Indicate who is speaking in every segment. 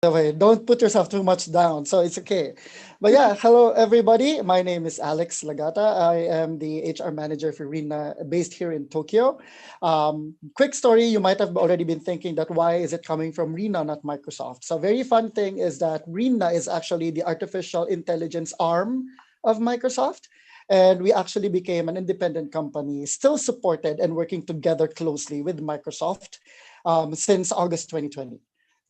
Speaker 1: the way. Don't put yourself too much down. So it's okay. But yeah, hello everybody. My name is Alex Lagata. I am the HR manager for rinna based here in Tokyo. Quick story, you might have already been thinking that why is it coming from rinna, not Microsoft? So very fun thing is that rinna is actually the artificial intelligence arm of Microsoft. And we actually became an independent company, still supported and working together closely with Microsoft since August 2020.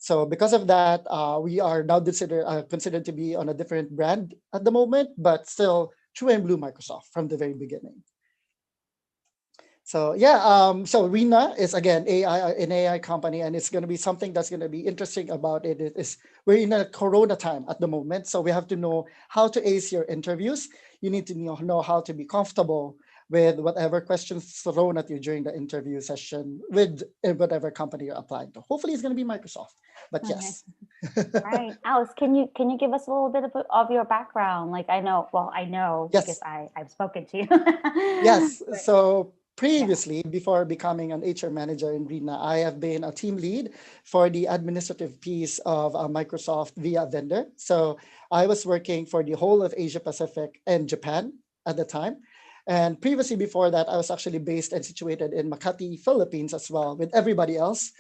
Speaker 1: So because of that, we are now considered to be on a different brand at the moment, but still true and blue Microsoft from the very beginning. So yeah, so rinna is again an AI company, and it's going to be something that's going to be interesting about it. It is we're in a Corona time at the moment, so we have to know how to ace your interviews. You need to know how to be comfortable with whatever questions thrown at you during the interview session with whatever company you're applying to. Hopefully, it's going to be Microsoft, but
Speaker 2: Okay.
Speaker 1: yes.
Speaker 2: Right. Alice, can you give us a little bit of your background? Like I know because
Speaker 1: Yes.
Speaker 2: I've spoken to you.
Speaker 1: Yes.
Speaker 2: But
Speaker 1: So
Speaker 2: yeah.
Speaker 1: previously, before becoming an HR manager in rinna, I have been a team lead for the administrative piece of Microsoft via vendor. So I was working for the whole of Asia Pacific and Japan at the time. And previously, before that, I was actually based and situated in Makati, Philippines as well, with everybody else.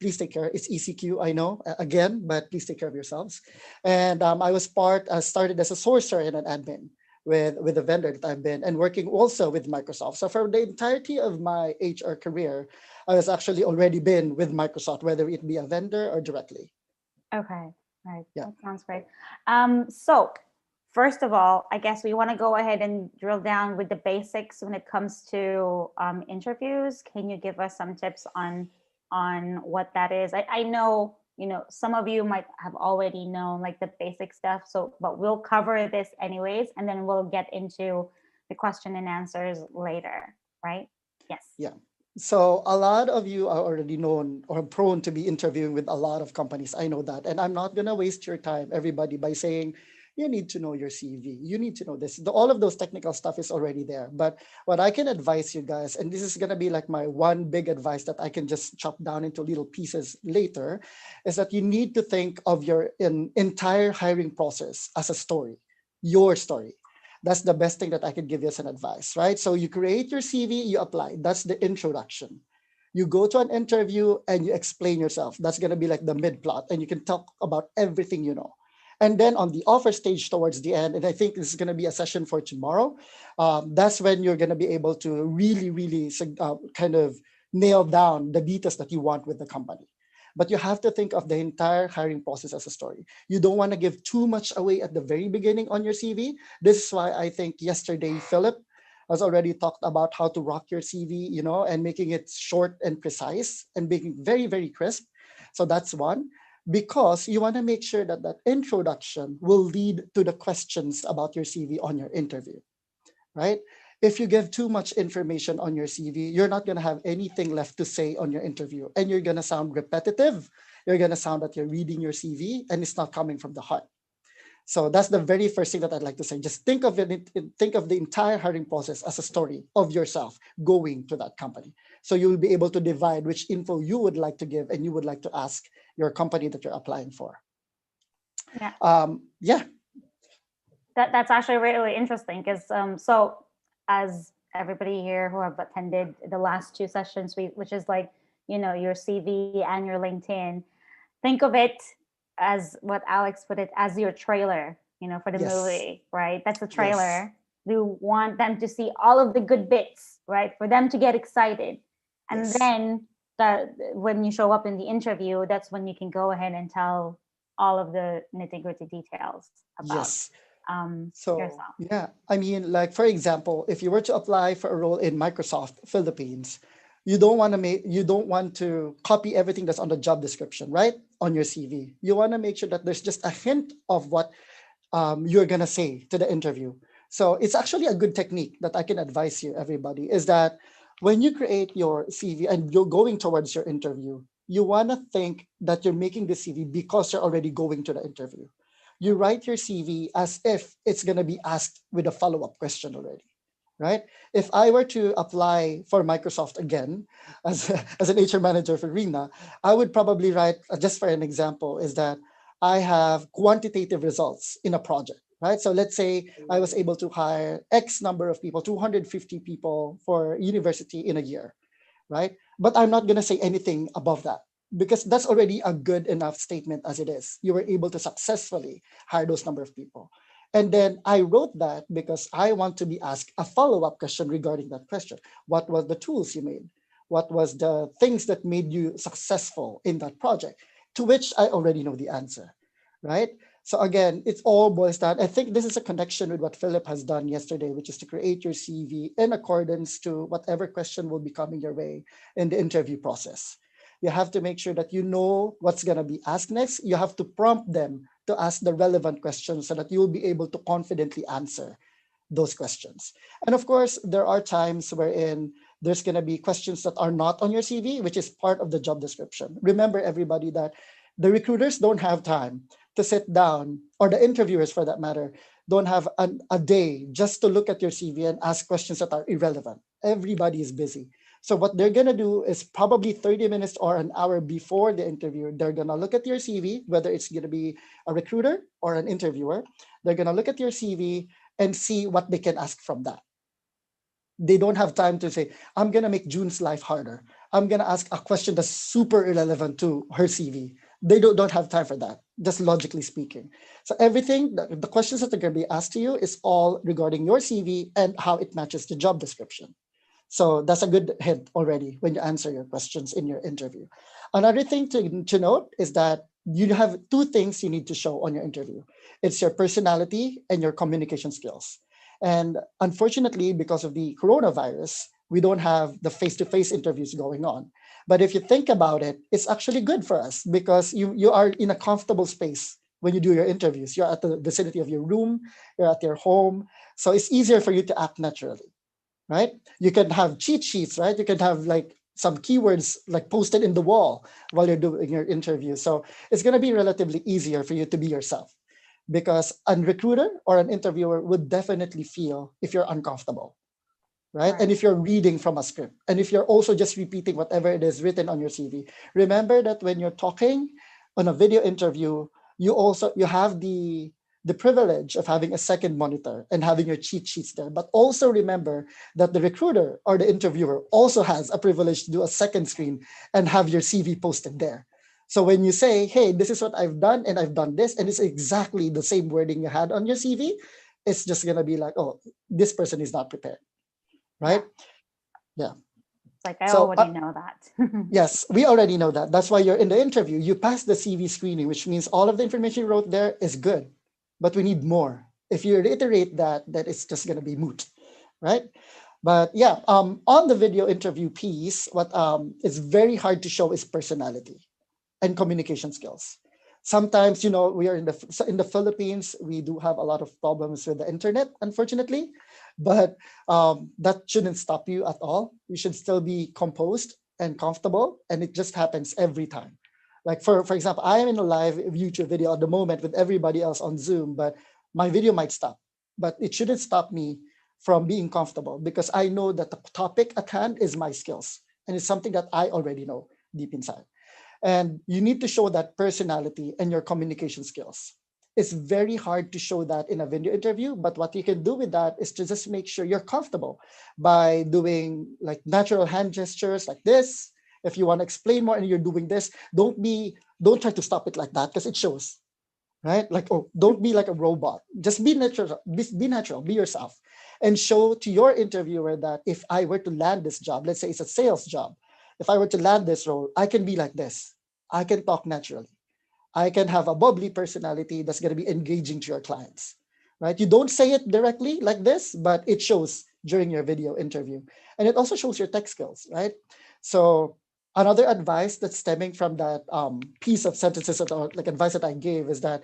Speaker 1: Please take care. It's ECQ, I know, again, but please take care of yourselves. And I was started as a sourcer and an admin with the vendor that I've been and working also with Microsoft. So for the entirety of my HR career, I was actually already been with Microsoft, whether it be a vendor or directly.
Speaker 2: Okay. Right.
Speaker 1: Yeah.
Speaker 2: That sounds great. So first of all, I guess we want to go ahead and drill down with the basics when it comes to interviews. Can you give us some tips on what that is? I know, some of you might have already known like the basic stuff. So, but we'll cover this anyways, and then we'll get into the question and answers later, right? Yes.
Speaker 1: Yeah. So a lot of you are already known or prone to be interviewing with a lot of companies. I know that. And I'm not going to waste your time, everybody, by saying you need to know your CV. You need to know this. All of those technical stuff is already there. But what I can advise you guys, and this is going to be like my one big advice that I can just chop down into little pieces later, is that you need to think of your entire hiring process as a story, your story. That's the best thing that I could give you as an advice, right? So you create your CV, you apply. That's the introduction. You go to an interview and you explain yourself. That's going to be like the mid plot, and you can talk about everything you know. And then on the offer stage towards the end, and I think this is going to be a session for tomorrow, that's when you're going to be able to really kind of nail down the details that you want with the company. But you have to think of the entire hiring process as a story. You don't want to give too much away at the very beginning on your CV. This is why I think yesterday Philip has already talked about how to rock your CV, and making it short and precise and making very crisp. So that's one, because you want to make sure that that introduction will lead to the questions about your CV on your interview, right? If you give too much information on your CV, you're not going to have anything left to say on your interview, and you're going to sound repetitive. You're going to sound that you're reading your CV and it's not coming from the heart. So that's the very first thing that I'd like to say. Just think of the entire hiring process as a story of yourself going to that company. So you'll be able to divide which info you would like to give and you would like to ask your company that you're applying for.
Speaker 2: Yeah.
Speaker 1: Yeah.
Speaker 2: That's actually really interesting because so as everybody here who have attended the last two sessions, which is like your CV and your LinkedIn, think of it as what Alex put it as your trailer, for the
Speaker 1: Yes.
Speaker 2: movie, right? That's the
Speaker 1: Yes.
Speaker 2: trailer. You want them to see all of the good bits, right? For them to get excited, and
Speaker 1: Yes.
Speaker 2: then that when you show up in the interview, that's when you can go ahead and tell all of the nitty gritty details about
Speaker 1: Yes. So,
Speaker 2: yourself.
Speaker 1: yeah, I mean, like for example, if you were to apply for a role in Microsoft Philippines, you don't want to copy everything that's on the job description, right? On your CV. You want to make sure that there's just a hint of what you're gonna say to the interview. So it's actually a good technique that I can advise you, everybody, is that when you create your CV and you're going towards your interview, you want to think that you're making the CV because you're already going to the interview. You write your CV as if it's going to be asked with a follow-up question already. right? If I were to apply for Microsoft again as, as an HR manager for Rena, I would probably write, just for an example, is that I have quantitative results in a project, right? So let's say I was able to hire X number of people, 250 people for university in a year, right? But I'm not going to say anything above that because that's already a good enough statement as it is. You were able to successfully hire those number of people. And then I wrote that because I want to be asked a follow-up question regarding that question. What was the tools you made? What was the things that made you successful in that project? To which I already know the answer, right? So again, it all boils down. I think this is a connection with what Philip has done yesterday, which is to create your CV in accordance to whatever question will be coming your way in the interview process. You have to make sure that you know what's going to be asked next. You have to prompt them to ask the relevant questions so that you will be able to confidently answer those questions. And of course, there are times wherein there's going to be questions that are not on your CV, which is part of the job description. Remember, everybody, that the recruiters don't have time to sit down, or the interviewers for that matter, don't have a day just to look at your CV and ask questions that are irrelevant. Everybody is busy. So what they're going to do is probably 30 minutes or an hour before the interview, they're going to look at your CV, whether it's going to be a recruiter or an interviewer. They're going to look at your CV and see what they can ask from that. They don't have time to say, I'm going to make June's life harder. I'm going to ask a question that's super irrelevant to her CV. They don't have time for that, just logically speaking. So everything, the questions that are going to be asked to you is all regarding your CV and how it matches the job description. So that's a good hint already when you answer your questions in your interview. Another thing to note is that you have two things you need to show on your interview. It's your personality and your communication skills. And unfortunately, because of the coronavirus, we don't have the face-to-face interviews going on. But if you think about it, it's actually good for us because you are in a comfortable space when you do your interviews. You're at the vicinity of your room, you're at your home. So it's easier for you to act naturally, right? You can have cheat sheets, right? You can have like some keywords like posted in the wall while you're doing your interview. So it's going to be relatively easier for you to be yourself because a recruiter or an interviewer would definitely feel if you're uncomfortable, right? And
Speaker 2: Right.
Speaker 1: if you're reading from a script, and if you're also just repeating whatever it is written on your CV. Remember that when you're talking on a video interview, you have the privilege of having a second monitor and having your cheat sheets there. But also remember that the recruiter or the interviewer also has a privilege to do a second screen and have your CV posted there. So when you say, hey, this is what I've done and I've done this, and it's exactly the same wording you had on your CV, it's just gonna be like, oh, this person is not prepared,
Speaker 2: Yeah.
Speaker 1: right? Yeah.
Speaker 2: It's like I
Speaker 1: So
Speaker 2: already know that.
Speaker 1: yes, we already know that. That's why you're in the interview. You passed the CV screening, which means all of the information you wrote there is good, but we need more. If you reiterate that, that it's just going to be moot, right? But yeah, on the video interview piece, what is very hard to show is personality and communication skills. Sometimes, we are in the Philippines. We do have a lot of problems with the internet, unfortunately, but that shouldn't stop you at all. You should still be composed and comfortable, and it just happens every time. Like for example, I am in a live YouTube video at the moment with everybody else on Zoom, but my video might stop, but it shouldn't stop me from being comfortable because I know that the topic at hand is my skills, and it's something that I already know deep inside. And you need to show that personality and your communication skills. It's very hard to show that in a video interview, but what you can do with that is to just make sure you're comfortable by doing like natural hand gestures like this. If you want to explain more and you're doing this, don't try to stop it like that because it shows, right? Like, oh, don't be like a robot. Just be natural, be natural, be yourself, and show to your interviewer that if I were to land this job, let's say it's a sales job, if I were to land this role, I can be like this. I can talk naturally. I can have a bubbly personality that's going to be engaging to your clients, right? You don't say it directly like this, but it shows during your video interview. And it also shows your tech skills, right? So another advice that's stemming from that piece of sentences or like advice that I gave is that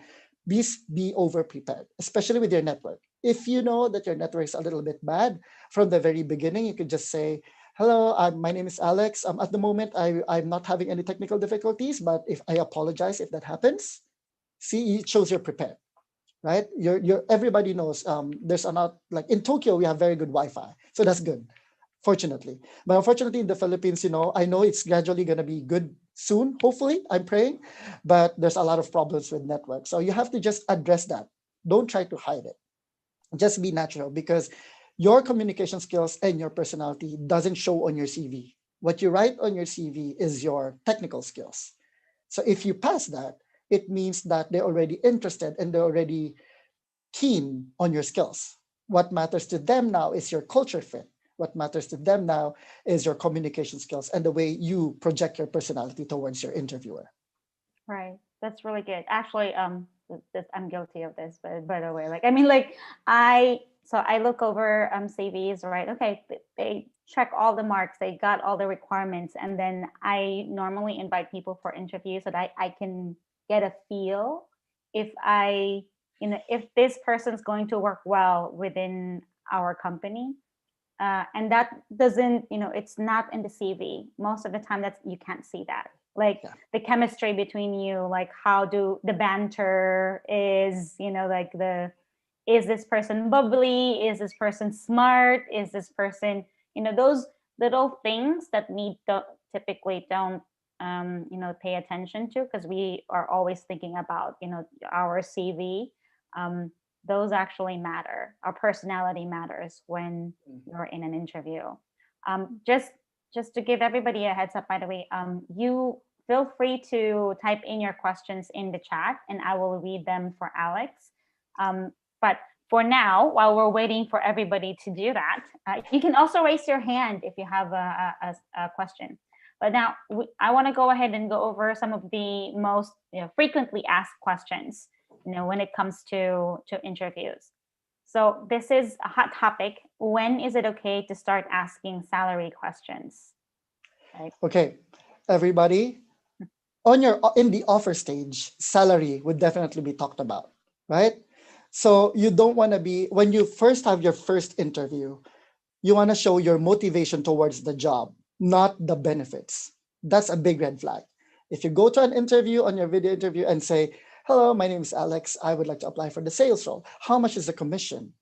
Speaker 1: be over prepared, especially with your network. If you know that your network is a little bit bad from the very beginning, you could just say, hello, my name is Alex. At the moment, I'm not having any technical difficulties, but if I apologize if that happens, see, it shows you're prepared, right? Everybody knows there's a lot, like in Tokyo, we have very good Wi-Fi. So that's good, fortunately. But unfortunately, in the Philippines, I know it's gradually going to be good soon, hopefully, I'm praying, but there's a lot of problems with network. So you have to just address that. Don't try to hide it. Just be natural, because your communication skills and your personality doesn't show on your CV. What you write on your CV is your technical skills. So if you pass that, it means that they're already interested and they're already keen on your skills. What matters to them now is your culture fit. What matters to them now is your communication skills and the way you project your personality towards your interviewer.
Speaker 2: Right. That's really good. Actually, I'm guilty of this, but by the way, like, I mean, like, I look over CVs, right? Okay, they check all the marks, they got all the requirements, and then I normally invite people for interviews so that I can get a feel if if this person's going to work well within our company. And that doesn't, it's not in the CV most of the time. That's, you can't see that, like
Speaker 1: Yeah.
Speaker 2: the chemistry between you, like how do the banter is, like the, is this person bubbly, is this person smart, is this person, those little things that we don't typically don't pay attention to, because we are always thinking about our CV. um, those actually matter. Our personality matters when you're in an interview. Just to give everybody a heads up, by the way, you feel free to type in your questions in the chat and I will read them for Alex. But for now, while we're waiting for everybody to do that, you can also raise your hand if you have a question. But now I want to go ahead and go over some of the most frequently asked questions, when it comes to interviews. So this is a hot topic. When is it okay to start asking salary questions? Right.
Speaker 1: Okay, everybody, in the offer stage, salary would definitely be talked about, right? So you don't want to be, when you first have your first interview, you want to show your motivation towards the job, not the benefits. That's a big red flag. If you go to an interview, on your video interview, and say, "Hello, my name is Alex. I would like to apply for the sales role. How much is the commission?"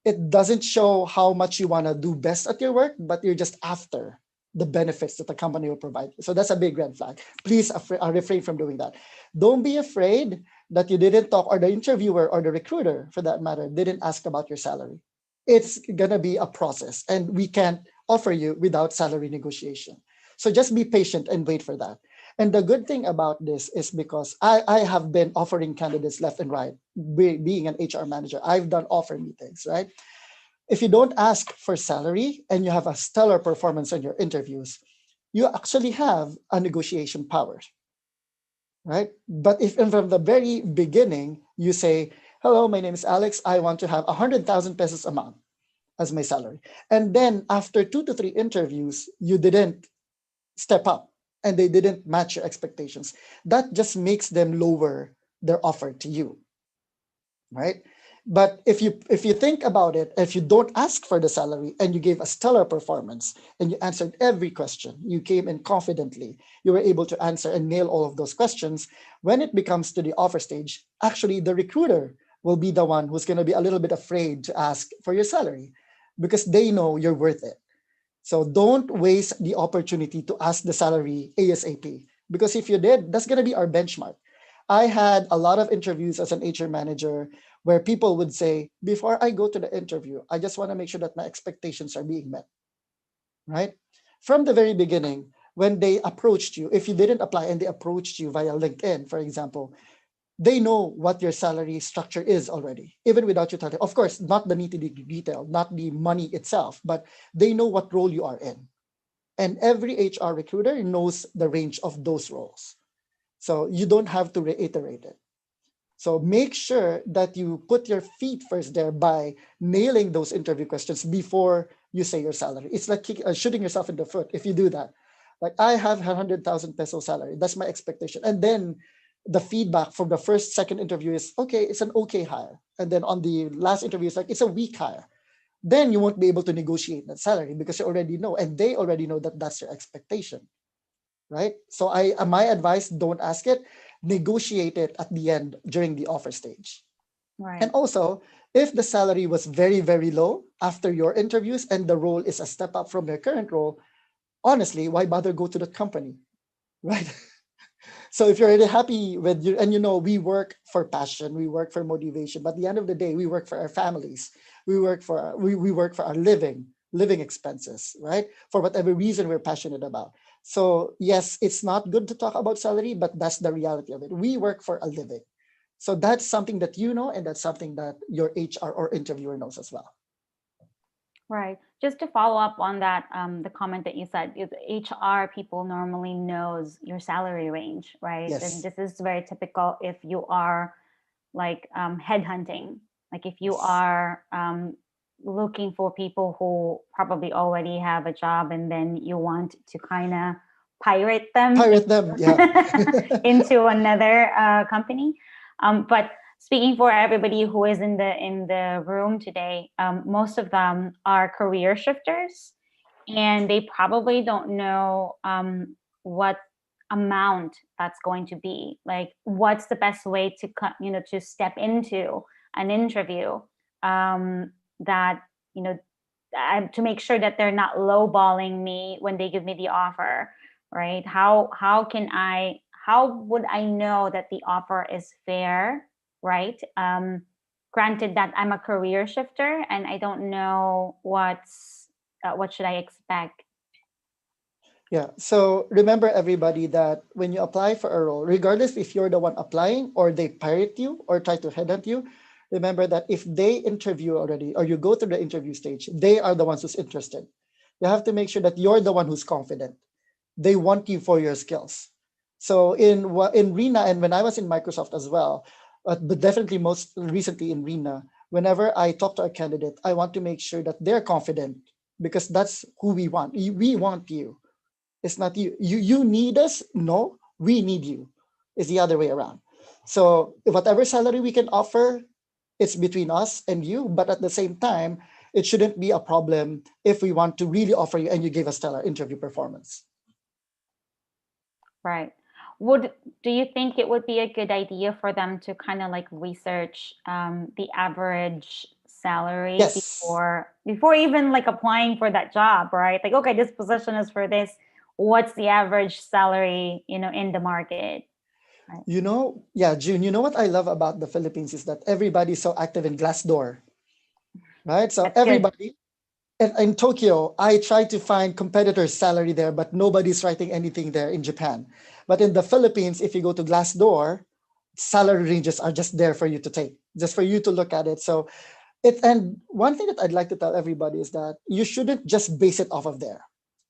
Speaker 1: It doesn't show how much you want to do best at your work, but you're just after the benefits that the company will provide. So that's a big red flag. Please refrain from doing that. Don't be afraid that you didn't talk, or the interviewer or the recruiter, for that matter, didn't ask about your salary. It's going to be a process, and we can't offer you without salary negotiation. So just be patient and wait for that. And the good thing about this is, because I have been offering candidates left and right, being an HR manager, I've done offer meetings, right? If you don't ask for salary and you have a stellar performance in your interviews, you actually have a negotiation power, right? But if from the very beginning you say, "Hello, my name is Alex. I want to have 100,000 pesos a month as my salary," and then after 2 to 3 interviews, you didn't step up and they didn't match your expectations, that just makes them lower their offer to you, right? But if you think about it, if you don't ask for the salary and you gave a stellar performance and you answered every question, you came in confidently, you were able to answer and nail all of those questions. When it becomes to the offer stage, actually the recruiter will be the one who's going to be a little bit afraid to ask for your salary, because they know you're worth it. So don't waste the opportunity to ask the salary ASAP, because if you did, that's going to be our benchmark. I had a lot of interviews as an HR manager where people would say, "Before I go to the interview, I just want to make sure that my expectations are being met," right? From the very beginning, when they approached you, if you didn't apply and they approached you via LinkedIn, for example, they know what your salary structure is already, even without you telling. Of course, not the nitty-gritty detail, not the money itself, but they know what role you are in. And every HR recruiter knows the range of those roles. So you don't have to reiterate it. So make sure that you put your feet first there by nailing those interview questions before you say your salary. It's like shooting yourself in the foot if you do that. Like, "I have 100,000 peso salary. That's my expectation." And then the feedback from the first, second interview is, "Okay, it's an okay hire." And then on the last interview, it's like, "It's a weak hire." Then you won't be able to negotiate that salary, because you already know, and they already know that that's your expectation, right? So my advice, don't ask it, negotiate it at the end during the offer stage. And
Speaker 2: Right.
Speaker 1: also, if the salary was very, very low after your interviews and the role is a step up from your current role, honestly, why bother go to that company, right? So if you're really happy with you, and we work for passion, we work for motivation, but at the end of the day, we work for our families, we work for our living expenses, right? For whatever reason we're passionate about. So yes, it's not good to talk about salary, but that's the reality of it. We work for a living. So that's something that you know, and that's something that your HR or interviewer knows as well.
Speaker 2: Right. Just to follow up on that, the comment that you said, HR people normally knows your salary range, right? And
Speaker 1: Yes.
Speaker 2: this is very typical if you are like headhunting, like if you
Speaker 1: Yes.
Speaker 2: are looking for people who probably already have a job and then you want to kind of pirate them
Speaker 1: Pirate them. Yeah.
Speaker 2: into another company. But speaking for everybody who is in the room today, most of them are career shifters, and they probably don't know what amount that's going to be. Like, what's the best way to to step into an interview, that you know to make sure that they're not lowballing me when they give me the offer, right? How would I know that the offer is fair, right? Granted that I'm a career shifter and I don't know what should I expect.
Speaker 1: Yeah. So remember, everybody, that when you apply for a role, regardless if you're the one applying or they pirate you or try to headhunt you, remember that if they interview already or you go through the interview stage, they are the ones who's interested. You have to make sure that you're the one who's confident. They want you for your skills. So in Rena, and when I was in Microsoft as well, but definitely most recently in Rena, whenever I talk to a candidate, I want to make sure that they're confident, because that's who we want. We want you. It's not you. You need us. No, we need you. It's the other way around. So whatever salary we can offer, it's between us and you. But at the same time, it shouldn't be a problem if we want to really offer you and you give a stellar interview performance.
Speaker 2: Right. Would Do you think it would be a good idea for them to kind of like research the average salary
Speaker 1: Yes.
Speaker 2: before even like applying for that job, right? Like, okay, this position is for this. What's the average salary, in the market? Right.
Speaker 1: Yeah, June, you know what I love about the Philippines is that everybody's so active in Glassdoor, right? So
Speaker 2: That's good.
Speaker 1: everybody, in Tokyo, I try to find competitors' salary there, but nobody's writing anything there in Japan. But in the Philippines, if you go to Glassdoor, salary ranges are just there for you to take, just for you to look at it. So and one thing that I'd like to tell everybody is that you shouldn't just base it off of there.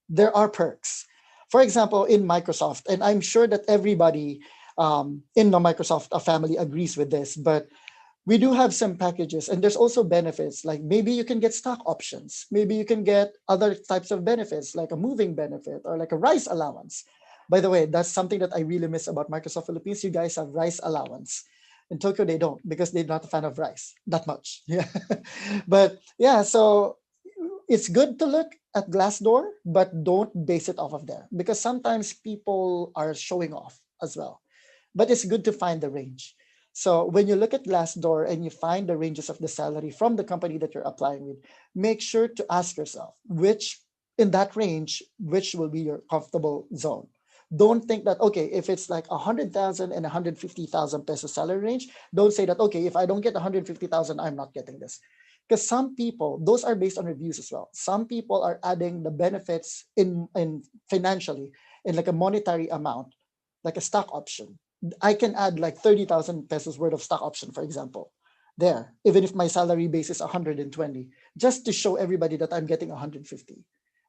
Speaker 1: There are perks. For example, in Microsoft, and I'm sure that everybody in the Microsoft family agrees with this, but we do have some packages, and there's also benefits, like maybe you can get stock options, maybe you can get other types of benefits like a moving benefit or like a rice allowance. By the way, that's something that I really miss about Microsoft Philippines. You guys have rice allowance. In Tokyo they don't, because they're not a fan of rice that much. Yeah. But yeah, so it's good to look at Glassdoor, but don't base it off of there, because sometimes people are showing off as well. But it's good to find the range. So when you look at Glassdoor and you find the ranges of the salary from the company that you're applying with, make sure to ask yourself which, in that range, which will be your comfortable zone. Don't think that, okay, if it's like 100,000 and 150,000 peso salary range, don't say that, okay, if I don't get 150,000, I'm not getting this. Because some people, those are based on reviews as well. Some people are adding the benefits in financially in like a monetary amount, like a stock option. I can add like 30,000 pesos worth of stock option, for example, there, even if my salary base is 120, just to show everybody that I'm getting 150,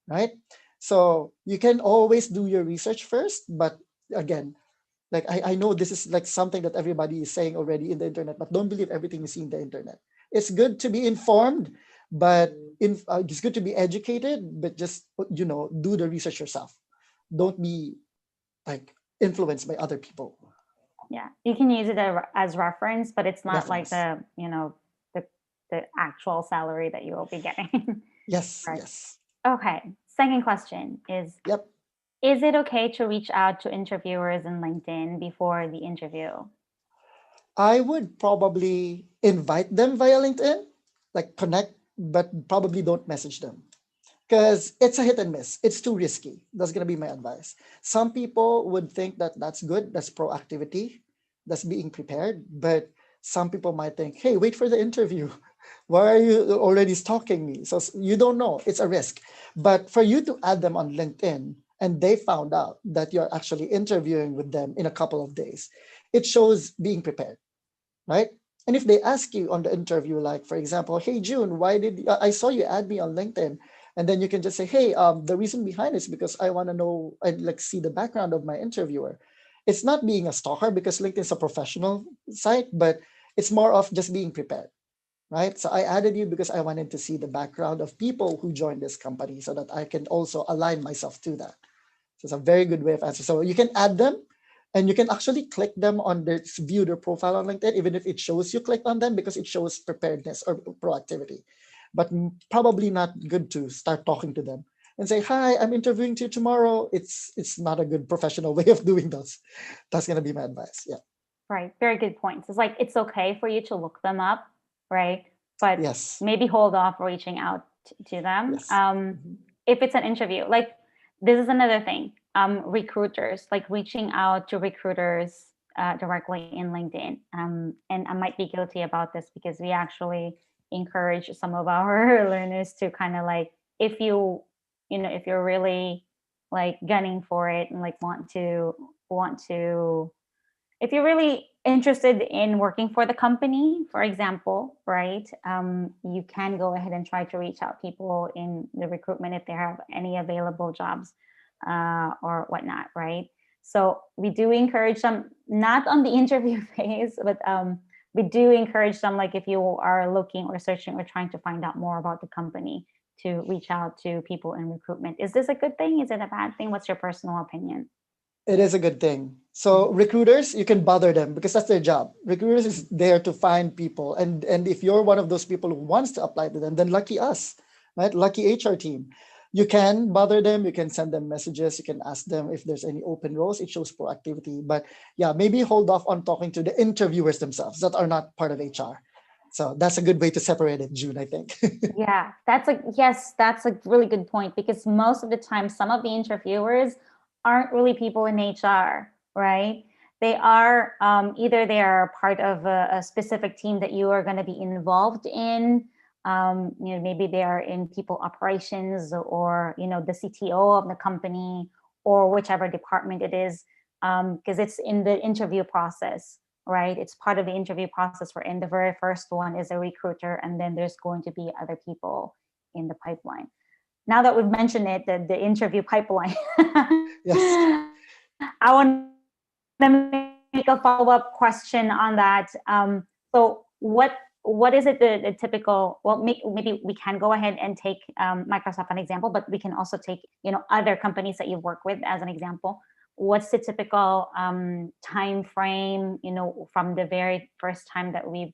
Speaker 1: right? So you can always do your research first, but again, like I know this is like something that everybody is saying already in the internet, but don't believe everything you see in the internet. It's good to be informed, but it's good to be educated, but just do the research yourself. Don't be like influenced by other people.
Speaker 2: Yeah, you can use it as reference, but it's not like
Speaker 1: Reference.
Speaker 2: the the actual salary that you will be getting.
Speaker 1: Yes,
Speaker 2: Right.
Speaker 1: yes.
Speaker 2: Okay. Second question
Speaker 1: Yep.
Speaker 2: is it okay to reach out to interviewers in LinkedIn before the interview?
Speaker 1: I would probably invite them via LinkedIn, like connect, but probably don't message them because it's a hit and miss. It's too risky. That's going to be my advice. Some people would think that that's good, that's proactivity, that's being prepared. But some people might think, hey, wait for the interview. Why are you already stalking me? So you don't know. It's a risk. But for you to add them on LinkedIn and they found out that you're actually interviewing with them in a couple of days, it shows being prepared, right? And if they ask you on the interview, like for example, hey June, why did I saw you add me on LinkedIn, and then you can just say, hey, the reason behind is because I want to know, I'd like see the background of my interviewer. It's not being a stalker because LinkedIn is a professional site, but it's more of just being prepared, right? So I added you because I wanted to see the background of people who joined this company so that I can also align myself to that. So it's a very good way of answering. So you can add them and you can actually click them on their view their profile on LinkedIn, even if it shows you clicked on them because it shows preparedness or proactivity. But probably not good to start talking to them and say, hi, I'm interviewing you tomorrow. It's not a good professional way of doing those. That's gonna be my advice. Yeah.
Speaker 2: Right. Very good points. It's like it's okay for you to look them up, right? But
Speaker 1: Yes.
Speaker 2: maybe hold off reaching out to them.
Speaker 1: Yes. Mhm.
Speaker 2: If it's an interview, like this is another thing. Recruiters, like reaching out to recruiters directly in LinkedIn. And I might be guilty about this because we actually encourage some of our learners to kind of like, if if you're really like gunning for it and like want to if you're really interested in working for the company, for example, right, you can go ahead and try to reach out people in the recruitment if they have any available jobs or whatnot, right? So we do encourage them, not on the interview phase, but we do encourage them, like if you are looking or searching or trying to find out more about the company, to reach out to people in recruitment. Is this a good thing? Is it a bad thing? What's your personal opinion?
Speaker 1: It is a good thing. So recruiters, you can bother them because that's their job. Recruiters is there to find people, and if you're one of those people who wants to apply to them, then lucky us, right? Lucky HR team. You can bother them. You can send them messages. You can ask them if there's any open roles. It shows proactivity. But yeah, maybe hold off on talking to the interviewers themselves that are not part of HR. So that's a good way to separate it, June, I think.
Speaker 2: Yeah, that's a really good point because most of the time, some of the interviewers aren't really people in HR, right? They are either they are part of a specific team that you are going to be involved in. Maybe they are in people operations or the CTO of the company or whichever department it is, because it's in the interview process, right? It's part of the interview process. Where in the very first one is a recruiter, and then there's going to be other people in the pipeline. Now that we've mentioned it, the interview pipeline,
Speaker 1: Yes.
Speaker 2: I want to make a follow-up question on that. So what is it the typical? Well, maybe we can go ahead and take Microsoft an example, but we can also take other companies that you work with as an example. What's the typical time frame? From the very first time that we've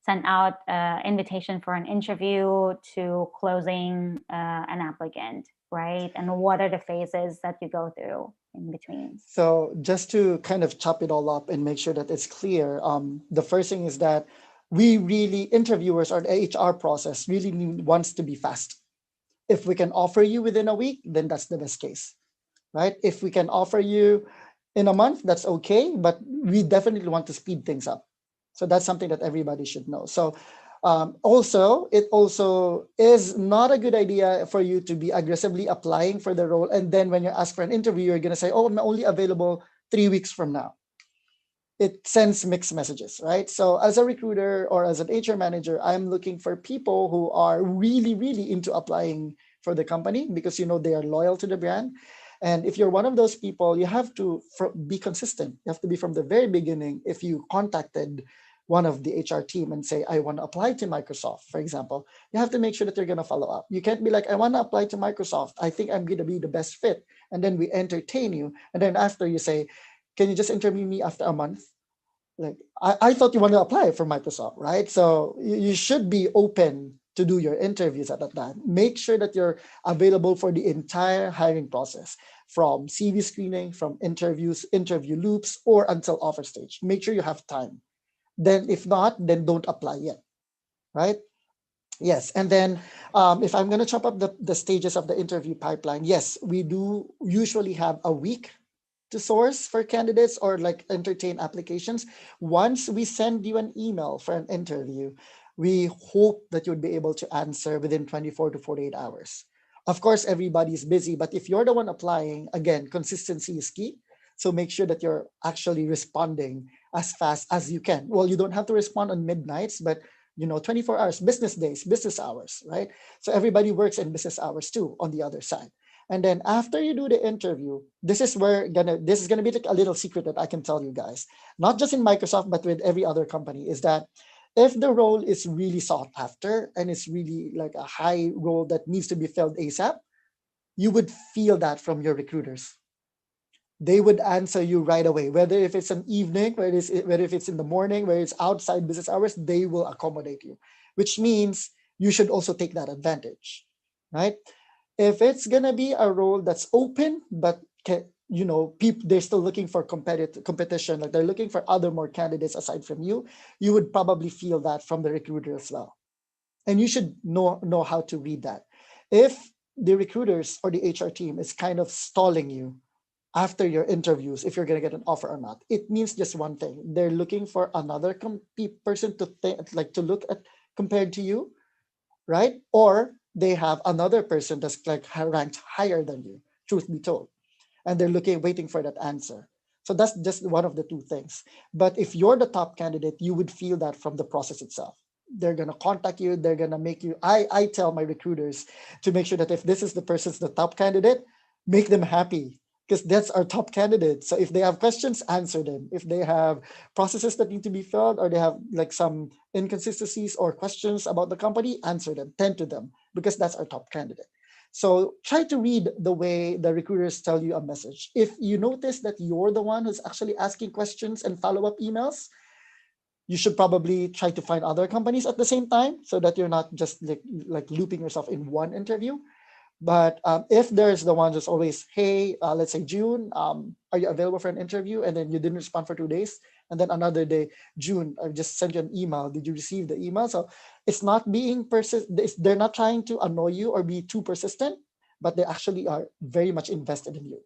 Speaker 2: sent out invitation for an interview to closing an applicant, right? And what are the phases that you go through in between?
Speaker 1: So just to kind of chop it all up and make sure that it's clear, the first thing is that we really interviewers or the HR process really wants to be fast. If we can offer you within a week, then that's the best case, right? If we can offer you in a month, that's okay, but we definitely want to speed things up. So that's something that everybody should know. So also, it also is not a good idea for you to be aggressively applying for the role. And then when you're asked for an interview, you're going to say, oh, I'm only available 3 weeks from now. It sends mixed messages, right? So as a recruiter or as an HR manager, I'm looking for people who are really, really into applying for the company because they are loyal to the brand. And if you're one of those people, you have to be consistent. You have to be from the very beginning. If you contacted one of the HR team and say, I want to apply to Microsoft, for example, you have to make sure that they're going to follow up. You can't be like, I want to apply to Microsoft. I think I'm going to be the best fit. And then we entertain you. And then after you say, can you just interview me after a month? Like, I thought you want to apply for Microsoft, right? So you should be open to do your interviews at that time. Make sure that you're available for the entire hiring process, from CV screening, from interviews, interview loops, or until offer stage. Make sure you have time. Then if not, then don't apply yet, right? Yes, and then if I'm going to chop up the stages of the interview pipeline, yes, we do usually have a week to source for candidates or like entertain applications. Once we send you an email for an interview, we hope that you'd be able to answer within 24 to 48 hours. Of course, everybody's busy, but if you're the one applying, again, consistency is key. So make sure that you're actually responding as fast as you can. Well, you don't have to respond on midnights, but 24 hours, business days, business hours, right? So everybody works in business hours too on the other side. And then after you do the interview, this is gonna be like a little secret that I can tell you guys, not just in Microsoft, but with every other company, is that if the role is really sought after and it's really like a high role that needs to be filled ASAP, you would feel that from your recruiters. They would answer you right away, whether if it's an evening, whether if it's in the morning, whether it's outside business hours, they will accommodate you, which means you should also take that advantage, right? If it's gonna be a role that's open, but people they're still looking for competition, like they're looking for other more candidates aside from you, you would probably feel that from the recruiter as well, and you should know how to read that. If the recruiters or the HR team is kind of stalling you after your interviews, if you're going to get an offer or not, it means just one thing: they're looking for another person to like to look at compared to you, right? Or they have another person that's like ranked higher than you, truth be told, and they're waiting for that answer. So that's just one of the two things. But if you're the top candidate, you would feel that from the process itself. They're gonna contact you. They're gonna make you. I tell my recruiters to make sure that if this is the person's the top candidate, make them happy, because that's our top candidate. So if they have questions, answer them. If they have processes that need to be filled, or they have like some inconsistencies or questions about the company, answer them, tend to them, because that's our top candidate. So try to read the way the recruiters tell you a message. If you notice that you're the one who's actually asking questions and follow-up emails, you should probably try to find other companies at the same time, so that you're not just like looping yourself in one interview. But if there's the one that's always, hey, let's say June, are you available for an interview? And then you didn't respond for 2 days. And then another day, June, I just sent you an email. Did you receive the email? So it's not being they're not trying to annoy you or be too persistent, but they actually are very much invested in you.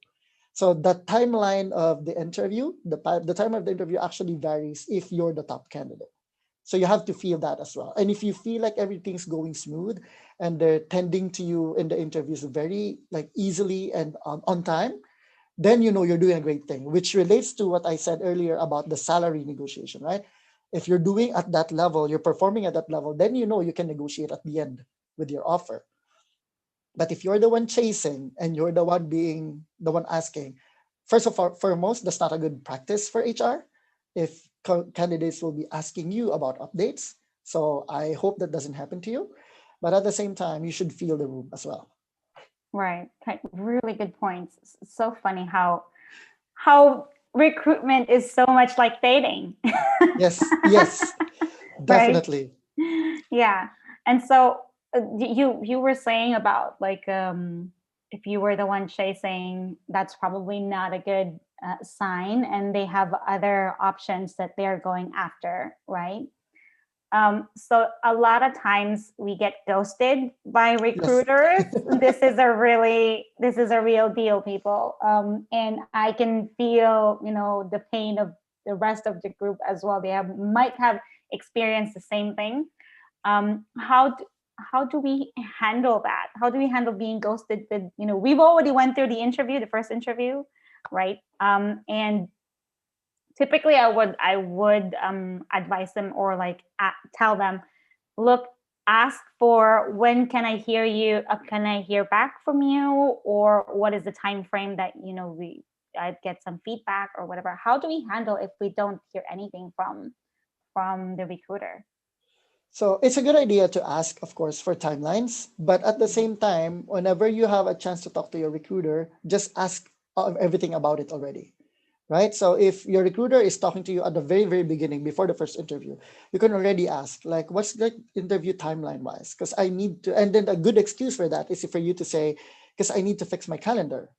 Speaker 1: So the timeline of the interview, the time of the interview actually varies if you're the top candidate. So you have to feel that as well. And if you feel like everything's going smooth and they're tending to you in the interviews very like easily and on time, then you know you're doing a great thing, which relates to what I said earlier about the salary negotiation, right? If you're doing at that level, you're performing at that level, then you know you can negotiate at the end with your offer. But if you're the one chasing and you're the one being the one asking, first of all, foremost, that's not a good practice for HR if candidates will be asking you about updates. So I hope that doesn't happen to you. But at the same time, you should feel the room as well.
Speaker 2: Right. Really good points. So funny how recruitment is so much like dating.
Speaker 1: Yes, yes,
Speaker 2: Right.
Speaker 1: definitely.
Speaker 2: Yeah. And so you were saying about like if you were the one chasing, that's probably not a good sign, and they have other options that they're going after, right? So a lot of times we get ghosted by
Speaker 1: Yes.
Speaker 2: recruiters. This is a real deal, people. And I can feel, the pain of the rest of the group as well. They might have experienced the same thing. How do we handle that? How do we handle being ghosted? We've already went through the first interview, right? And typically I would advise them, or like tell them, look, ask for when can I hear you, can I hear back from you, or what is the time frame that we I get some feedback or whatever. How do we handle if we don't hear anything from the recruiter?
Speaker 1: So it's a good idea to ask, of course, for timelines. But at the same time, whenever you have a chance to talk to your recruiter, just ask everything about it already, right? So if your recruiter is talking to you at the very, very beginning, before the first interview, you can already ask, like, what's the interview timeline wise? Because I need to, and then a good excuse for that is for you to say, because I need to fix my calendar,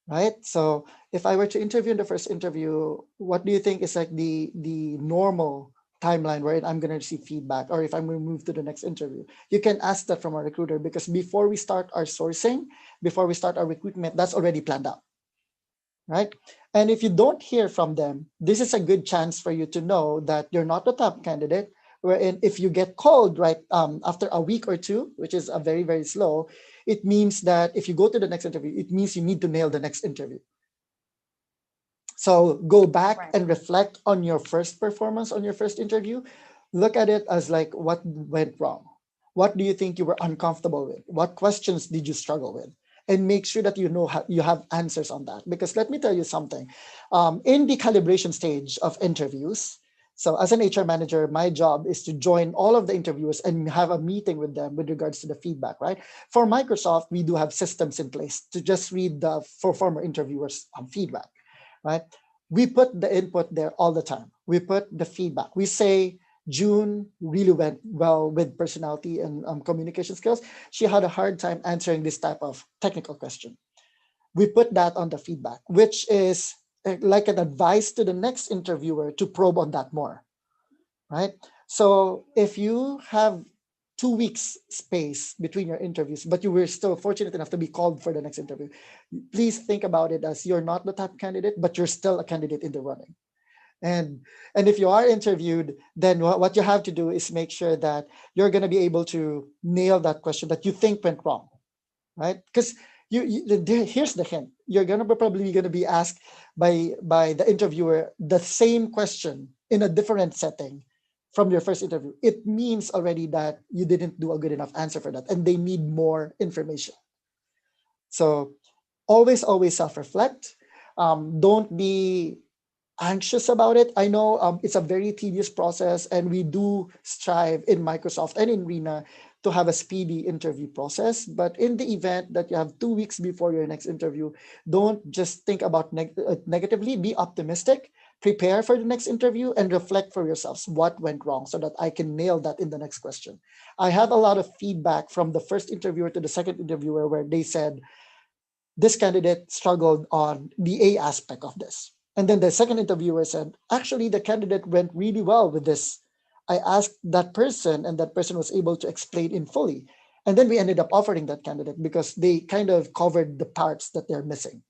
Speaker 1: right? So if I were to interview in the first interview, what do you think is like the normal timeline where I'm going to receive feedback or if I'm going to move to the next interview. You can ask that from a recruiter because before we start our sourcing, before we start our recruitment, that's already planned out, right? And if you don't hear from them, this is a good chance for you to know that you're not the top candidate. Wherein if you get called right after a week or two, which is a very, very slow, it means that if you go to the next interview, it means you need to nail the next interview. So go back
Speaker 2: Right.
Speaker 1: and reflect on your first performance on your first interview. Look at it as like what went wrong. What do you think you were uncomfortable with? What questions did you struggle with? And make sure that you know how, you have answers on that. Because let me tell you something. In the calibration stage of interviews, so as an HR manager, my job is to join all of the interviewers and have a meeting with them with regards to the feedback, right? For Microsoft, we do have systems in place to just read the for former interviewers' feedback, right? We put the input there all the time. We put the feedback. We say June really went well with personality and communication skills. She had a hard time answering this type of technical question. We put that on the feedback, which is like an advice to the next interviewer to probe on that more, right? So if you have 2 weeks space between your interviews, but you were still fortunate enough to be called for the next interview, please think about it as you're not the top candidate, but you're still a candidate in the running. And and if you are interviewed, then what you have to do is make sure that you're going to be able to nail that question that you think went wrong, right? Because here's the hint: you're gonna probably gonna be asked by the interviewer the same question in a different setting from your first interview. It means already that you didn't do a good enough answer for that, and they need more information. So always self-reflect. Don't be anxious about it. I know it's a very tedious process, and we do strive in Microsoft and in Rena to have a speedy interview process. But in the event that you have 2 weeks before your next interview, don't just think about negatively. Be optimistic. Prepare for the next interview and reflect for yourselves what went wrong so that I can nail that in the next question. I have a lot of feedback from the first interviewer to the second interviewer where they said, this candidate struggled on the A aspect of this. And then the second interviewer said, actually, the candidate went really well with this. I asked that person, and that person was able to explain in fully. And then we ended up offering that candidate because they kind of covered the parts that they're missing.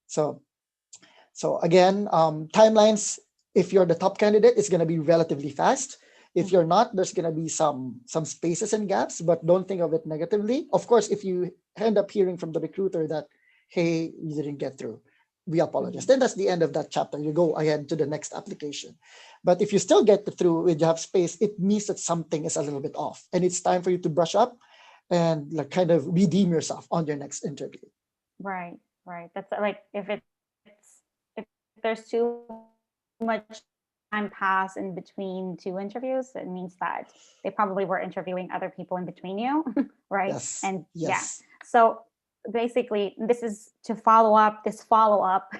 Speaker 1: So, so again, timelines, if you're the top candidate, it's going to be relatively fast. If you're not, there's going to be some spaces and gaps, but don't think of it negatively. Of course, if you end up hearing from the recruiter that, hey, you didn't get through, we apologize.
Speaker 2: Mhm.
Speaker 1: Then that's the end of that chapter. You go ahead to the next application. But if you still get through with you have space, it means that something is a little bit off, and it's time for you to brush up and like kind of redeem yourself on your next interview.
Speaker 2: Right, right. That's like if there's too much time pass in between two interviews, it means that they probably were interviewing other people in between you, right?
Speaker 1: Yes,
Speaker 2: And yeah.
Speaker 1: yes,
Speaker 2: So basically, this is to follow up. This follow up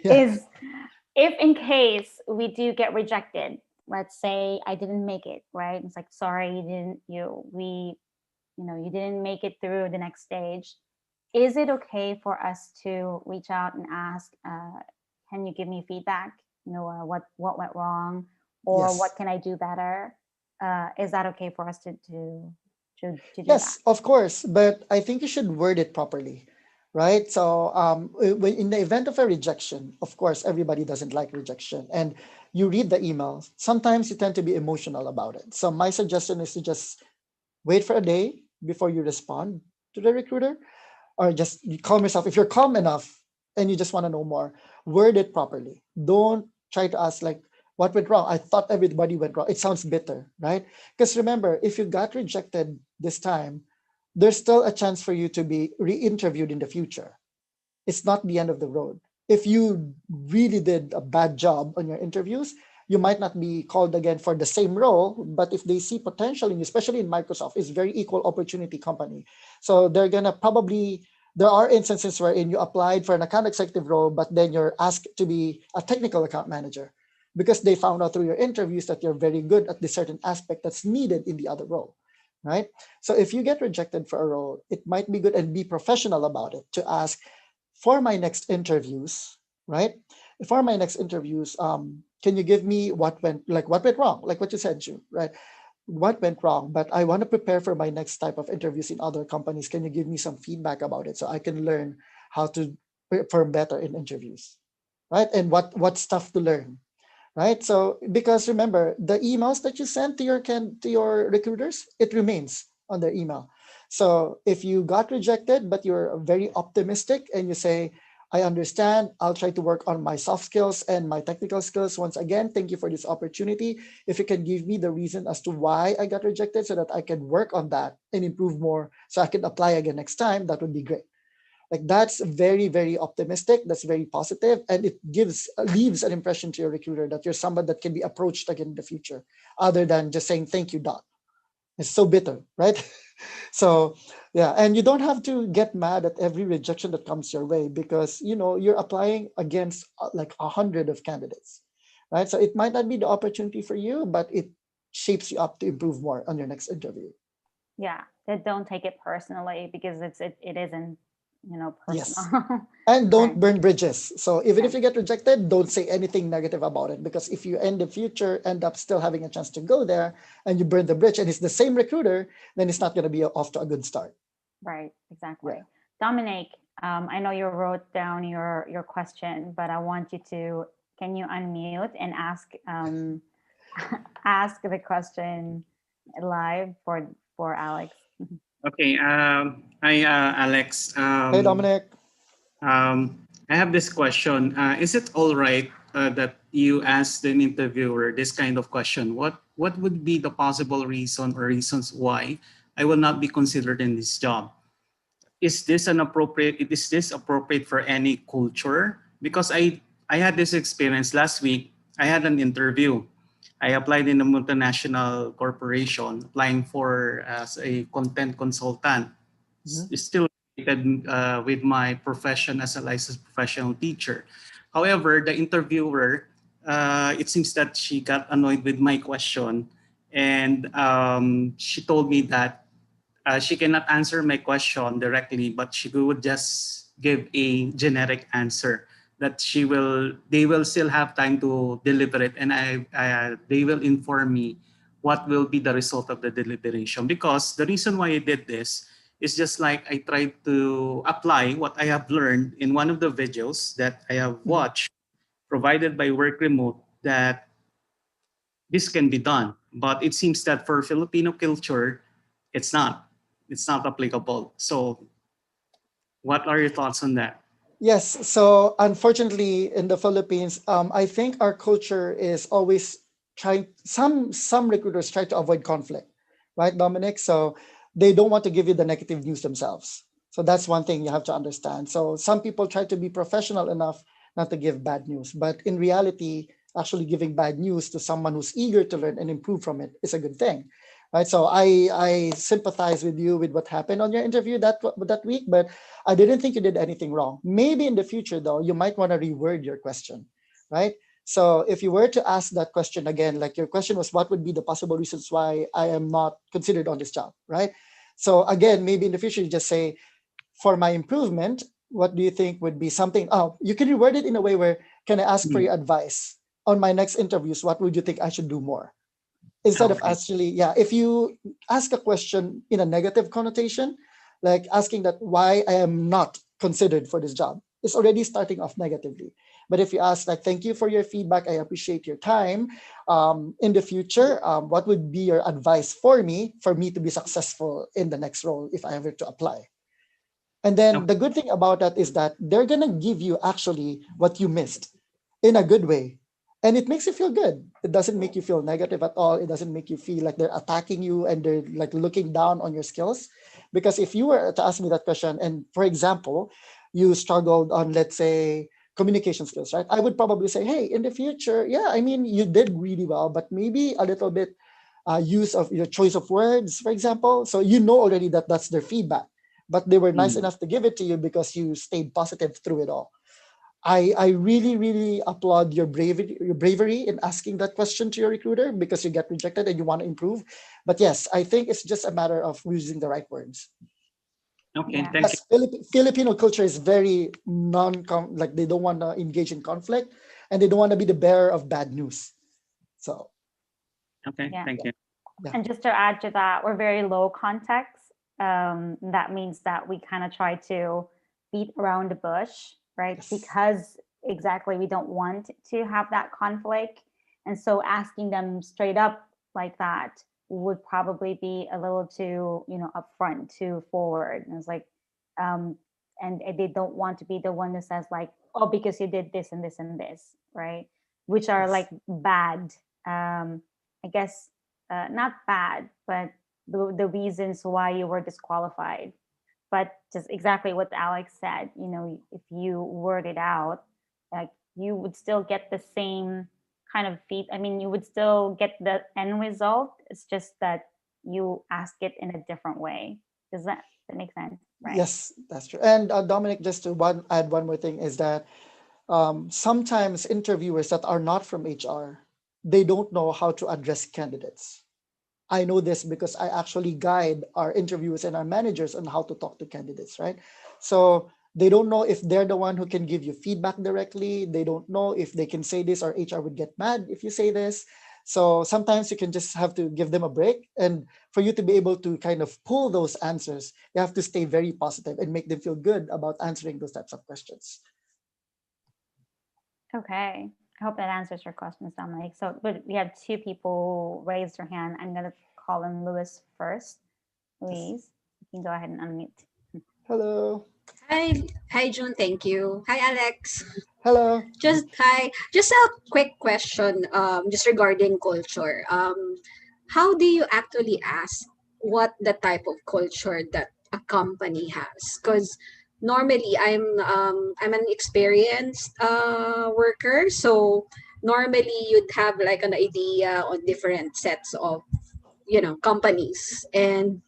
Speaker 1: yeah,
Speaker 2: is if in case we do get rejected, let's say I didn't make it, right? It's like, sorry, you didn't, you didn't make it through the next stage. Is it okay for us to reach out and ask, can you give me feedback? What went wrong, or
Speaker 1: yes.
Speaker 2: what can I do better? Is that okay for us to do that?
Speaker 1: Yes, of course, but I think you should word it properly, right? So, in the event of a rejection, of course, everybody doesn't like rejection, and you read the email. Sometimes you tend to be emotional about it. So, my suggestion is to just wait for a day before you respond to the recruiter, or just you calm yourself. If you're calm enough and you just want to know more, word it properly. Don't try to ask like what went wrong. I thought everybody went wrong. It sounds bitter, right? Because remember, if you got rejected this time, there's still a chance for you to be re-interviewed in the future. It's not the end of the road. If you really did a bad job on your interviews, you might not be called again for the same role. But if they see potential in you, especially in Microsoft, it's very equal opportunity company. So they're gonna probably there are instances wherein you applied for an account executive role, but then you're asked to be a technical account manager because they found out through your interviews that you're very good at this certain aspect that's needed in the other role, right? So if you get rejected for a role, it might be good and be professional about it to ask for my next interviews, right? For my next interviews, can you give me what went wrong, like what you said, Ju, right? What went wrong, but I want to prepare for my next type of interviews in other companies. Can you give me some feedback about it so I can learn how to perform better in interviews, right? And what stuff to learn, right? So because remember, the emails that you send to your recruiters, it remains on their email. So if you got rejected but you're very optimistic and you say, I understand, I'll try to work on my soft skills and my technical skills. Once again, thank you for this opportunity. If you can give me the reason as to why I got rejected so that I can work on that and improve more so I can apply again next time, that would be great. Like that's very, very optimistic. That's very positive, and it gives leaves an impression to your recruiter that you're someone that can be approached again in the future, other than just saying thank you, Doc. It's so bitter, right? So yeah, and you don't have to get mad at every rejection that comes your way because you're applying against like 100 of candidates, right? So it might not be the opportunity for you, but it shapes you up to improve more on your next interview.
Speaker 2: Yeah, that don't take it personally because it isn't, personal.
Speaker 1: Yes. And don't
Speaker 2: Right.
Speaker 1: burn bridges. So even if
Speaker 2: Right.
Speaker 1: you get rejected, don't say anything negative about it because if you in the future end up still having a chance to go there and you burn the bridge and it's the same recruiter, then it's not going to be off to a good start.
Speaker 2: Right.
Speaker 1: Yeah.
Speaker 2: Exactly. Dominic, I know you wrote down your question, but I want you to, can you unmute and ask the question live for Alex?
Speaker 3: Okay. Hi, Alex.
Speaker 1: Hey, Dominic.
Speaker 3: I have this question. Is it all right that you asked an interviewer this kind of question? What would be the possible reason or reasons why I will not be considered in this job? Is this appropriate for any culture? Because I had this experience last week. I had an interview. I applied in a multinational corporation, applying for as a content consultant.
Speaker 1: Mhm.
Speaker 3: It's still related with my profession as a licensed professional teacher. However, the interviewer, it seems that she got annoyed with my question, and she told me that she cannot answer my question directly, but she would just give a generic answer that they will still have time to deliver it, and they will inform me what will be the result of the deliberation. Because the reason why I did this is just like I tried to apply what I have learned in one of the videos that I have
Speaker 1: Mhm.
Speaker 3: watched provided by WorkRemote, that this can be done. But it seems that for Filipino culture, it's not. It's not applicable. So, what are your thoughts on that?
Speaker 1: Yes. So unfortunately, in the Philippines, I think our culture is always trying. Some recruiters try to avoid conflict, right, Dominic? So they don't want to give you the negative news themselves. So that's one thing you have to understand. So some people try to be professional enough not to give bad news, but in reality, actually giving bad news to someone who's eager to learn and improve from it is a good thing, right? So I sympathize with you with what happened on your interview that week, but I didn't think you did anything wrong. Maybe in the future, though, you might want to reword your question, right? So if you were to ask that question again, like your question was, what would be the possible reasons why I am not considered on this job, right? So again, maybe in the future, you just say, for my improvement, what do you think would be something? Oh, you can reword it in a way where, can I ask for
Speaker 3: Mm,
Speaker 1: your advice on my next interviews? What would you think I should do more? Instead of
Speaker 3: okay.
Speaker 1: actually, yeah, if you ask a question in a negative connotation, like asking that why I am not considered for this job, it's already starting off negatively. But if you ask like, thank you for your feedback, I appreciate your time, in the future, what would be your advice for me to be successful in the next role if I ever to apply? And then
Speaker 3: Okay.
Speaker 1: the good thing about that is that they're going to give you actually what you missed in a good way. And it makes you feel good. It doesn't make you feel negative at all. It doesn't make you feel like they're attacking you and they're like looking down on your skills. Because if you were to ask me that question, and for example, you struggled on, let's say, communication skills, right? I would probably say, hey, in the future, yeah, I mean, you did really well, but maybe a little bit use of your choice of words, for example. So you know already that that's their feedback, but they were nice
Speaker 3: Mm,
Speaker 1: enough to give it to you because you stayed positive through it all. I really, really applaud your bravery in asking that question to your recruiter because you get rejected and you want to improve. But yes, I think it's just a matter of using the right words.
Speaker 3: okay.
Speaker 2: Yeah.
Speaker 3: Thank you.
Speaker 1: Yes, Filipino culture is very like they don't want to engage in conflict. and they don't want to be the bearer of bad news. So
Speaker 3: Okay,
Speaker 2: Yeah.
Speaker 3: thank you.
Speaker 1: Yeah.
Speaker 2: And just to add to that, we're very low context. That means that we kind of try to beat around the bush, right?
Speaker 1: Yes.
Speaker 2: Because exactly we don't want to have that conflict. And so asking them straight up like that would probably be a little too, upfront, too forward. And it's like, and they don't want to be the one that says like, oh, because you did this and this and this, right? Which are
Speaker 1: Yes.
Speaker 2: like bad. I guess not bad, but the reasons why you were disqualified. But just exactly what Alex said, if you word it out, like you would still get the same kind of feed. I mean, you would still get the end result. It's just that you ask it in a different way. Does that make sense? Right.
Speaker 1: Yes, that's true. And Dominic, just to add one more thing is that sometimes interviewers that are not from HR, they don't know how to address candidates. I know this because I actually guide our interviewers and our managers on how to talk to candidates, right? So they don't know if they're the one who can give you feedback directly. They don't know if they can say this or HR would get mad if you say this. So sometimes you can just have to give them a break. And for you to be able to kind of pull those answers, you have to stay very positive and make them feel good about answering those types of questions.
Speaker 2: Okay. I hope that answers your questions, Dominic. So, but we have two people raised their hand. I'm going to call in Louis first. Louise, you can go ahead and unmute.
Speaker 1: Hello.
Speaker 4: Hi, June. Thank you. Hi, Alex.
Speaker 1: Hello.
Speaker 4: Just a quick question. Just regarding culture. How do you actually ask what the type of culture that a company has? Because normally I'm an experienced worker, so normally you'd have like an idea on different sets of companies, and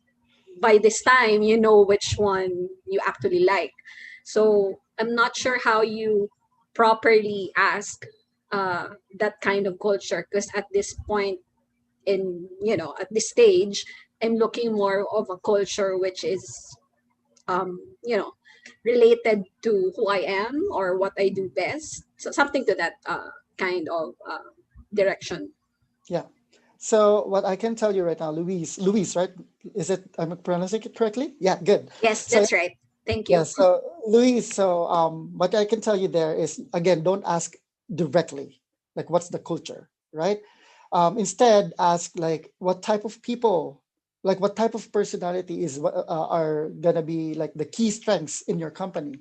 Speaker 4: by this time you know which one you actually like. So I'm not sure how you properly ask that kind of culture, because at this point in at this stage, I'm looking more of a culture which is um you know related to who I am or what I do best, so something to that kind of direction.
Speaker 1: Yeah. So what I can tell you right now, Louise, right? Is it, I'm pronouncing it correctly? Yeah, good.
Speaker 4: Yes,
Speaker 1: So
Speaker 4: that's right. Thank you.
Speaker 1: yeah, so Louise, so what I can tell you there is, again, don't ask directly, like what's the culture, right? Instead, ask like what type of people, like what type of personality are gonna be like the key strengths in your company.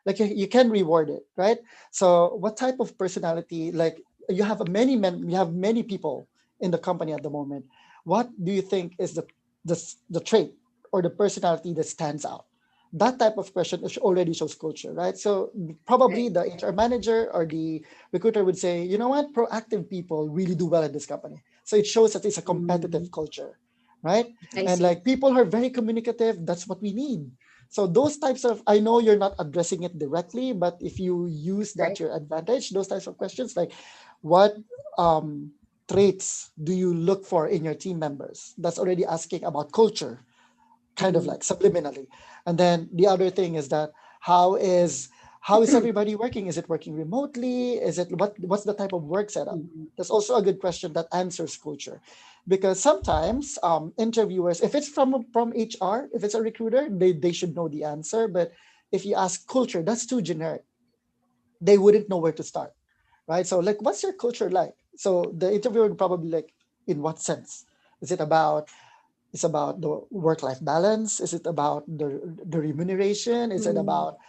Speaker 1: Like you can reward it, right? So what type of personality, like you have many people in the company at the moment. What do you think is the trait or the personality that stands out? That type of question already shows culture, right? So probably
Speaker 4: Right.
Speaker 1: the HR manager or the recruiter would say, you know what, proactive people really do well in this company. So it shows that it's a
Speaker 4: Mm,
Speaker 1: competitive culture, right?
Speaker 4: I
Speaker 1: And
Speaker 4: see.
Speaker 1: like people who are very communicative, that's what we need. So those types of, I know you're not addressing it directly, but if you use that
Speaker 4: Right.
Speaker 1: to your advantage, those types of questions like what traits do you look for in your team members? That's already asking about culture, kind of
Speaker 4: Mm.
Speaker 1: like subliminally. And then the other thing is that how is how is everybody working? Is it working remotely? Is it what's the type of work setup?
Speaker 4: Mhm.
Speaker 1: That's also a good question that answers culture, because sometimes interviewers, if it's from HR, if it's a recruiter, they should know the answer. But if you ask culture, that's too generic. They wouldn't know where to start, right? So like, what's your culture like? So the interviewer would probably like, in what sense? Is it about it's about the work-life balance? Is it about the remuneration? Is it
Speaker 4: Mm.
Speaker 1: about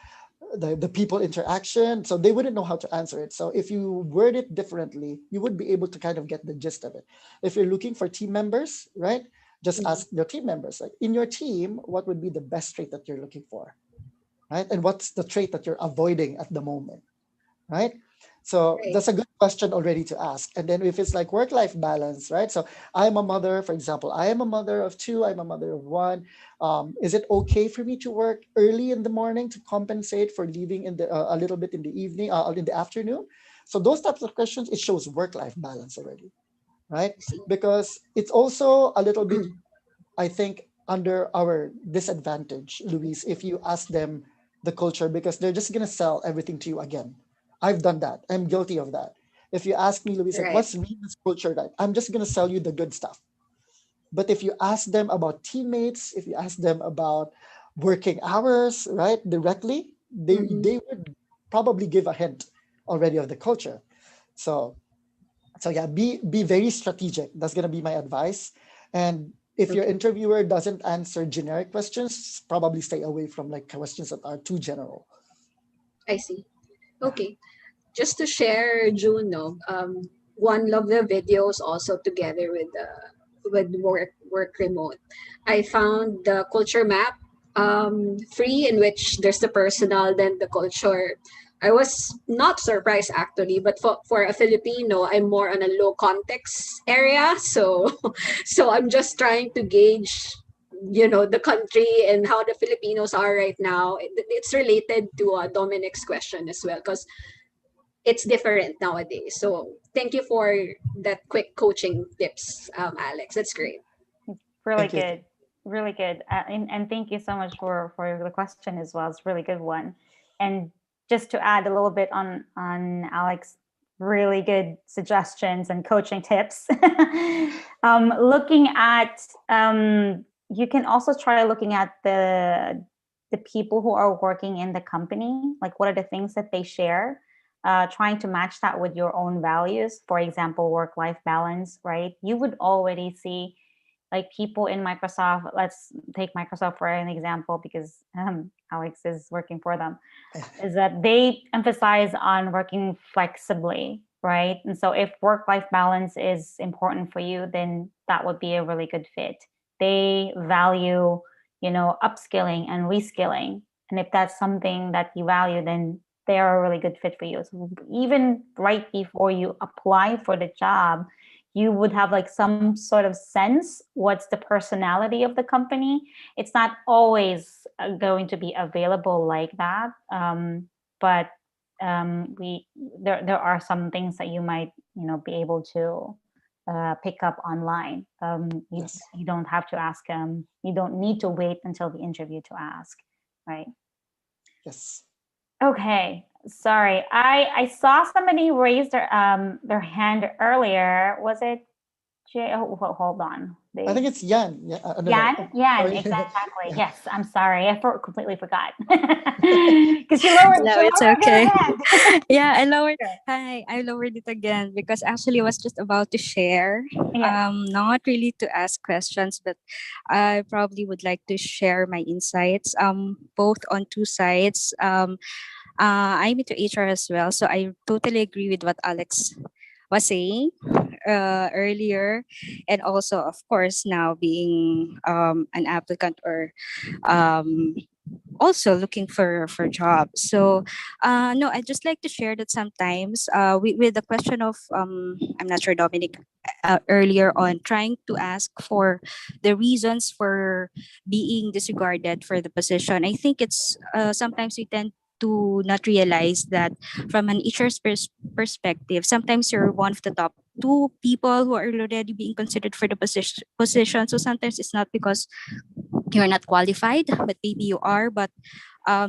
Speaker 1: the people interaction? So they wouldn't know how to answer it. So if you word it differently, you would be able to kind of get the gist of it. If you're looking for team members, right? Just
Speaker 4: Mm.
Speaker 1: ask your team members, like in your team, what would be the best trait that you're looking for, right? And what's the trait that you're avoiding at the moment, right? So
Speaker 4: Right.
Speaker 1: that's a good question already to ask. And then if it's like work-life balance, right? So I'm a mother, for example, I am a mother of two, I'm a mother of one. Is it okay for me to work early in the morning to compensate for leaving in the a little bit in the evening, in the afternoon? So those types of questions, it shows work-life balance already, right?
Speaker 4: I see.
Speaker 1: Because it's also a little bit, I think, under our disadvantage, Luis, if you ask them the culture, because they're just gonna sell everything to you again I've done that. I'm guilty of that. If you ask me, Louise, like,
Speaker 4: Right.
Speaker 1: what's Rina's culture like? I'm just gonna sell you the good stuff. But if you ask them about teammates, if you ask them about working hours, right, directly,
Speaker 4: Mm-hmm.
Speaker 1: they would probably give a hint already of the culture. So yeah, be very strategic. That's gonna be my advice. And if your
Speaker 4: Okay.
Speaker 1: interviewer doesn't answer generic questions, probably stay away from like questions that are too general.
Speaker 4: I see.
Speaker 1: Yeah.
Speaker 4: Okay. Just to share, Juno, one of the videos also together with work remote. I found the culture map free, in which there's the personal, then the culture. I was not surprised actually, but for a Filipino, I'm more on a low context area, so so I'm just trying to gauge, the country and how the Filipinos are right now. It's related to Dominic's question as well, because it's different nowadays. So thank you for that quick coaching tips, Alex. That's great.
Speaker 2: Really
Speaker 1: Thank you.
Speaker 2: good, really good, and thank you so much for the question as well. It's a really good one. And just to add a little bit on Alex, really good suggestions and coaching tips. Looking at you can also try looking at the people who are working in the company, like what are the things that they share, trying to match that with your own values. For example, work life balance, right? You would already see like people in Microsoft. Let's take Microsoft for an example, because Alex is working for them. Is that they emphasize on working flexibly, right? And so if work-life balance is important for you, then that would be a really good fit. They value, upskilling and reskilling. And if that's something that you value, then they are a really good fit for you. So even right before you apply for the job, you would have like some sort of sense what's the personality of the company. It's not always going to be available like that, but we there are some things that you might be able to pick up online.
Speaker 1: Yes.
Speaker 2: You don't have to ask you don't need to wait until the interview to ask, right?
Speaker 1: Yes.
Speaker 2: Okay, sorry. I saw somebody raise their hand earlier. Was it Jay? Oh, hold on.
Speaker 1: I think it's Yan. Yeah. No, no.
Speaker 2: Yan? Yan,
Speaker 1: Sorry.
Speaker 2: exactly.
Speaker 1: Yeah.
Speaker 2: Yes, I'm sorry. Completely forgot. Because she
Speaker 5: No, it's
Speaker 2: lowered her
Speaker 5: okay.
Speaker 2: hand.
Speaker 5: Yeah, I lowered.
Speaker 2: Sure.
Speaker 5: Hi, I lowered it again because actually I was just about to share.
Speaker 2: Yes.
Speaker 5: Not really to ask questions, but I probably would like to share my insights. Both on two sides. I'm into HR as well, so I totally agree with what Alex was saying earlier, and also of course now being an applicant or um, also looking for jobs. So no, I just like to share that sometimes with the question of I'm not sure, Dominic, earlier on trying to ask for the reasons for being disregarded for the position. I think it's sometimes we tend to not realize that from an HR's perspective, sometimes you're one of the top two people who are already being considered for the position. So sometimes it's not because you're not qualified, but maybe you are, but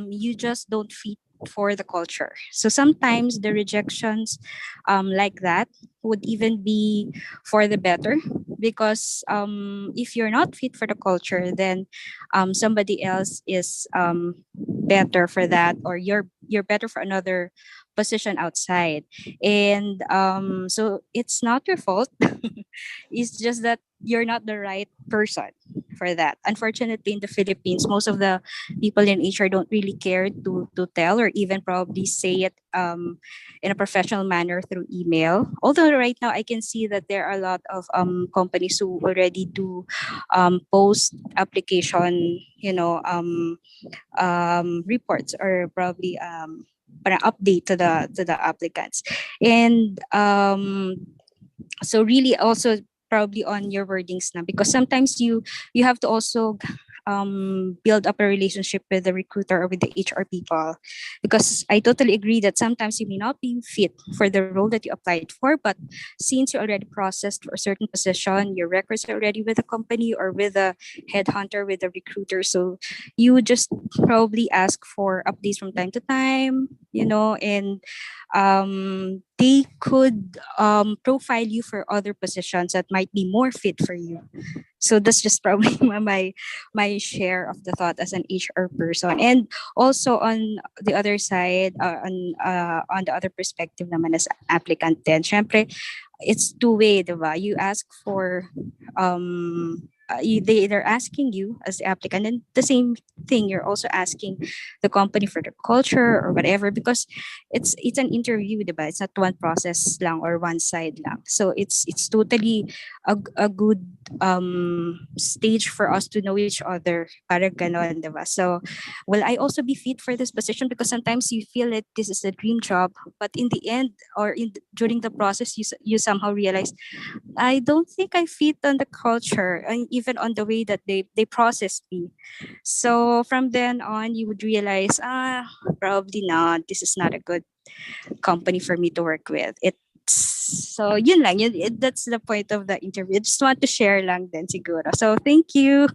Speaker 5: you just don't fit for the culture. So sometimes the rejections like that would even be for the better, because if you're not fit for the culture, then somebody else is better for that, or you're better for another position outside. And so it's not your fault. It's just that you're not the right person for that. Unfortunately, in the Philippines, most of the people in HR don't really care to tell or even probably say it in a professional manner through email. Although right now I can see that there are a lot of companies who already do post application, reports, or probably an update to the applicants. And so really also probably on your wordings now, because sometimes you have to also build up a relationship with the recruiter or with the HR people, because I totally agree that sometimes you may not be fit for the role that you applied for, but since you're already processed for a certain position, your records are already with the company or with a headhunter, with the recruiter, so you would just probably ask for updates from time to time, and they could profile you for other positions that might be more fit for you. So that's just probably my share of the thought as an HR person. And also on the other side, on the other perspective naman as applicant din, syempre, it's two-way, diba? You ask for they're asking you as the applicant, and the same thing, you're also asking the company for the culture or whatever, because it's an interview, diba? It's not one process lang or one side lang. So it's totally a good stage for us to know each other, para ganon, diba? So will I also be fit for this position? Because sometimes you feel that this is a dream job, but in the end, or during the process, you somehow realize, I don't think I fit on the culture and even on the way that they process me. So from then on, you would realize, probably not. This is not a good company for me to work with. It's so yun lang. That's the point of the interview. I just want to share lang din siguro. So thank you.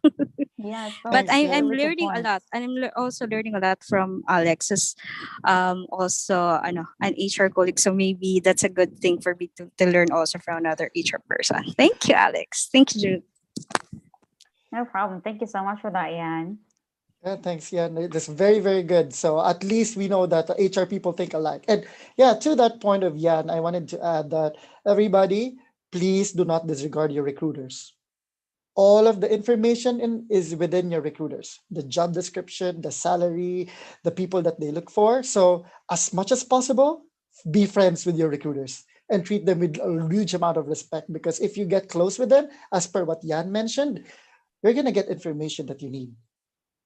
Speaker 2: Yes,
Speaker 5: But
Speaker 1: Thanks, Jen.
Speaker 5: I'm
Speaker 2: really good
Speaker 5: learning a
Speaker 2: points.
Speaker 5: lot, and also learning a lot from Alex as also an HR colleague. So maybe that's a good thing for me to learn also from another HR person. Thank you, Alex. Thank you, Jude.
Speaker 2: No problem. Thank you so much for that, Yan.
Speaker 1: Yeah, thanks. Yeah, that's very, very good. So at least we know that the HR people think alike. And yeah, to that point of Yan, I wanted to add that everybody, please do not disregard your recruiters. All of the information is within your recruiters, the job description, the salary, the people that they look for. So as much as possible, be friends with your recruiters and treat them with a huge amount of respect, because if you get close with them, as per what Jan mentioned, you're going to get information that you need.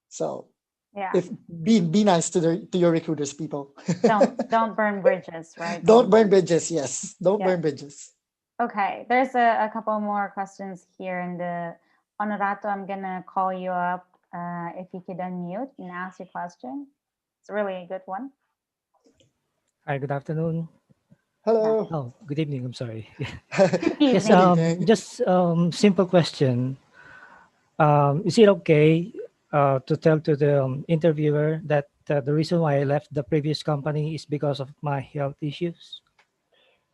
Speaker 1: So
Speaker 2: Yeah.
Speaker 1: if be nice to your recruiters, people.
Speaker 2: Don't burn bridges, right?
Speaker 1: Don't burn bridges. Yes, don't
Speaker 2: Yeah.
Speaker 1: burn bridges.
Speaker 2: Okay, there's a couple more questions here in the Honorato. I'm gonna call you up if you could unmute and ask your question. It's really a good one.
Speaker 6: Hi, good afternoon.
Speaker 2: Yeah.
Speaker 1: Hello.
Speaker 6: Oh, good evening. I'm sorry.
Speaker 2: Good
Speaker 6: Yes,
Speaker 1: Good
Speaker 2: evening.
Speaker 1: evening.
Speaker 6: just simple question. Is it okay to tell to the interviewer that the reason why I left the previous company is because of my health issues?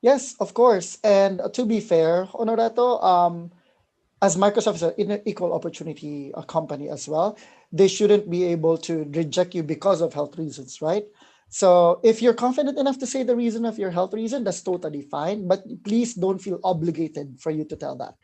Speaker 1: Yes, of course. And to be fair, Honorato, as Microsoft is an equal opportunity company as well, they shouldn't be able to reject you because of health reasons, right? So if you're confident enough to say the reason of your health reason, that's totally fine. But please don't feel obligated for you to tell that.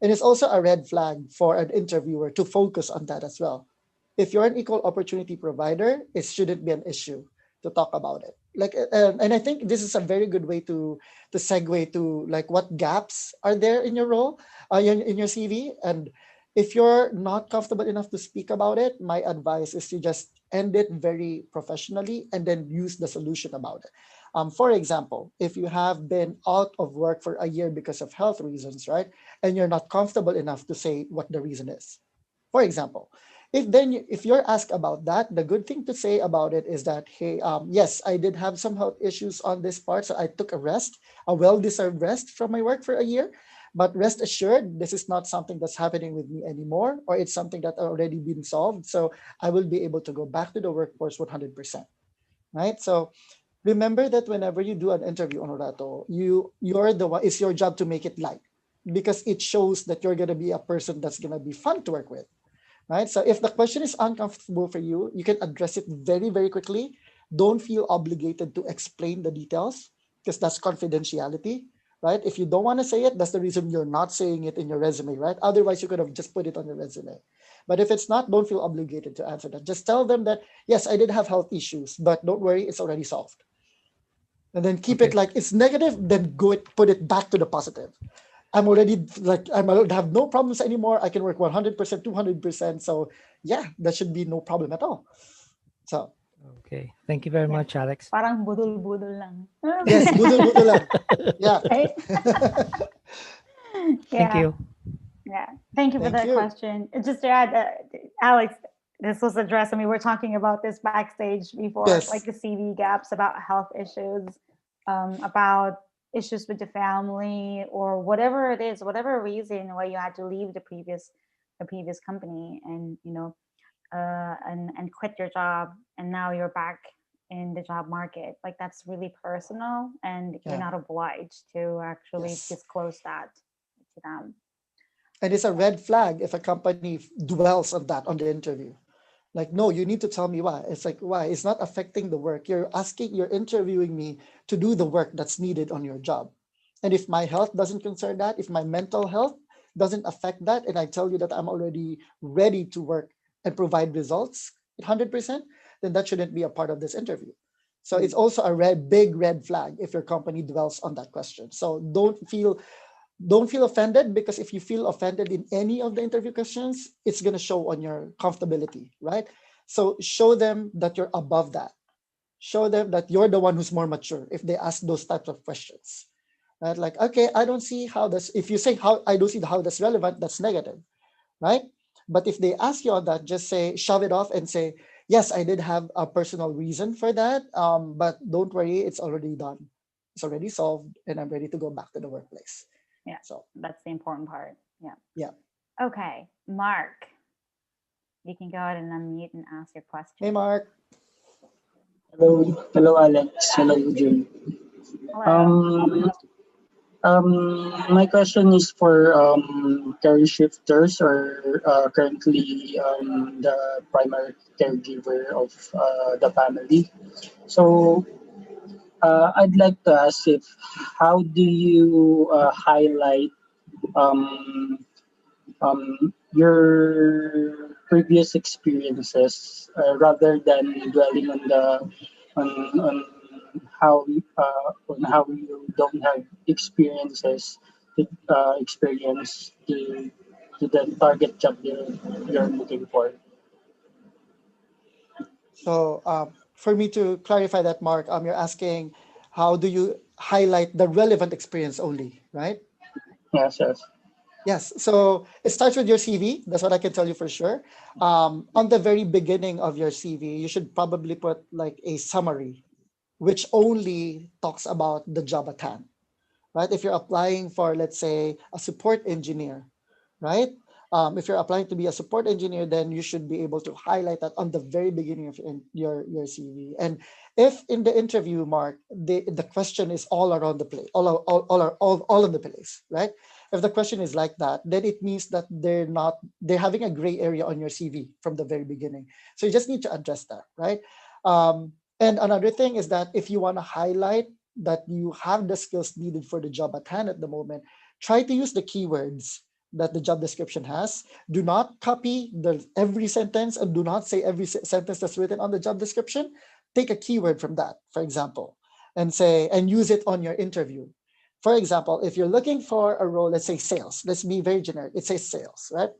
Speaker 1: And it's also a red flag for an interviewer to focus on that as well. If you're an equal opportunity provider, it shouldn't be an issue to talk about it. Like, and I think this is a very good way to segue to like what gaps are there in your role, in your CV. And if you're not comfortable enough to speak about it, my advice is to just end it very professionally and then use the solution about it. For example, if you have been out of work for a year because of health reasons, right? And you're not comfortable enough to say what the reason is. For example, if you're asked about that, the good thing to say about it is that, hey, yes, I did have some health issues on this part, so I took a rest, a well-deserved rest from my work for a year. But rest assured, this is not something that's happening with me anymore, or it's something that already been solved. So I will be able to go back to the workforce 100%. Right? So remember that whenever you do an interview on Orato, you're the one. It's your job to make it light, because it shows that you're gonna be a person that's gonna be fun to work with, right? So if the question is uncomfortable for you, you can address it very, very quickly. Don't feel obligated to explain the details, because that's confidentiality, right? If you don't want to say it, that's the reason you're not saying it in your resume, right? Otherwise, you could have just put it on your resume. But if it's not, don't feel obligated to answer that. Just tell them that, yes, I did have health issues, but don't worry, it's already solved. And then keep it
Speaker 6: Okay.
Speaker 1: like it's negative, then put it back to the positive. I don't have no problems anymore. I can work 100%, 200%. So yeah, that should be no problem at all. So
Speaker 6: Okay. Thank you very
Speaker 2: Yeah.
Speaker 6: much, Alex.
Speaker 2: Parang budol-budol lang.
Speaker 1: yes, budol budol lang. Yeah.
Speaker 2: Right?
Speaker 6: Thank
Speaker 2: Yeah.
Speaker 6: you.
Speaker 2: Yeah. Thank you for
Speaker 1: Thank
Speaker 2: that
Speaker 1: you.
Speaker 2: question. Just to add, Alex, this was addressed, and we were talking about this backstage before, like
Speaker 1: Yes.
Speaker 2: the CV gaps about health issues, about issues with the family, or whatever it is, whatever reason why you had to leave the previous company, and and quit your job, and now you're back in the job market. Like that's really personal, and you're
Speaker 1: Yeah.
Speaker 2: not obliged to actually
Speaker 1: Yes.
Speaker 2: disclose that to them.
Speaker 1: And it's a red flag if a company dwells on that on the interview. Like, no, you need to tell me why. It's like, why? It's not affecting the work. You're interviewing me to do the work that's needed on your job. And if my health doesn't concern that, if my mental health doesn't affect that, and I tell you that I'm already ready to work and provide results at 100%, then that shouldn't be a part of this interview. So it's also a big red flag if your company dwells on that question. So don't feel offended, because if you feel offended in any of the interview questions, it's going to show on your comfortability, right? So show them that you're above that. Show them that you're the one who's more mature if they ask those types of questions, right? Like, okay, I don't see how this, if you say how I don't see how that's relevant, that's negative, right? But if they ask you on that, just say, shove it off and say, yes, I did have a personal reason for that, but don't worry, it's already done. It's already solved, and I'm ready to go back to the workplace.
Speaker 2: Yeah,
Speaker 1: So
Speaker 2: that's the important part. Yeah.
Speaker 1: yeah.
Speaker 2: Okay, Mark, you can go ahead and unmute and ask your
Speaker 1: Hey,
Speaker 2: question.
Speaker 1: Mark.
Speaker 7: Hello, Alex. Hello, June.
Speaker 2: Hello.
Speaker 7: Um, my question is for career shifters or currently the primary caregiver of the family. So I'd like to ask if how do you highlight um, your previous experiences rather than dwelling on on how you don't have experience to the target job you're looking for.
Speaker 1: So for me to clarify that, Mark, you're asking how do you highlight the relevant experience only, right?
Speaker 7: Yes, yes.
Speaker 1: Yes. So it starts with your CV. That's what I can tell you for sure. On the very beginning of your CV, you should probably put like a summary, which only talks about the job at hand, right? If you're applying for, let's say, a support engineer, right? If you're applying to be a support engineer, then you should be able to highlight that on the very beginning of your CV. And if in the interview, Mark, the question is all around the place, all in the place, right? If the question is like that, then it means that they're having a gray area on your CV from the very beginning. So you just need to address that, right? And another thing is that if you want to highlight that you have the skills needed for the job at hand at the moment, try to use the keywords that the job description has. Do not copy every sentence, and do not say every sentence that's written on the job description. Take a keyword from that, for example, and use it on your interview. For example, if you're looking for a role, let's say sales, let's be very generic. It says sales, right?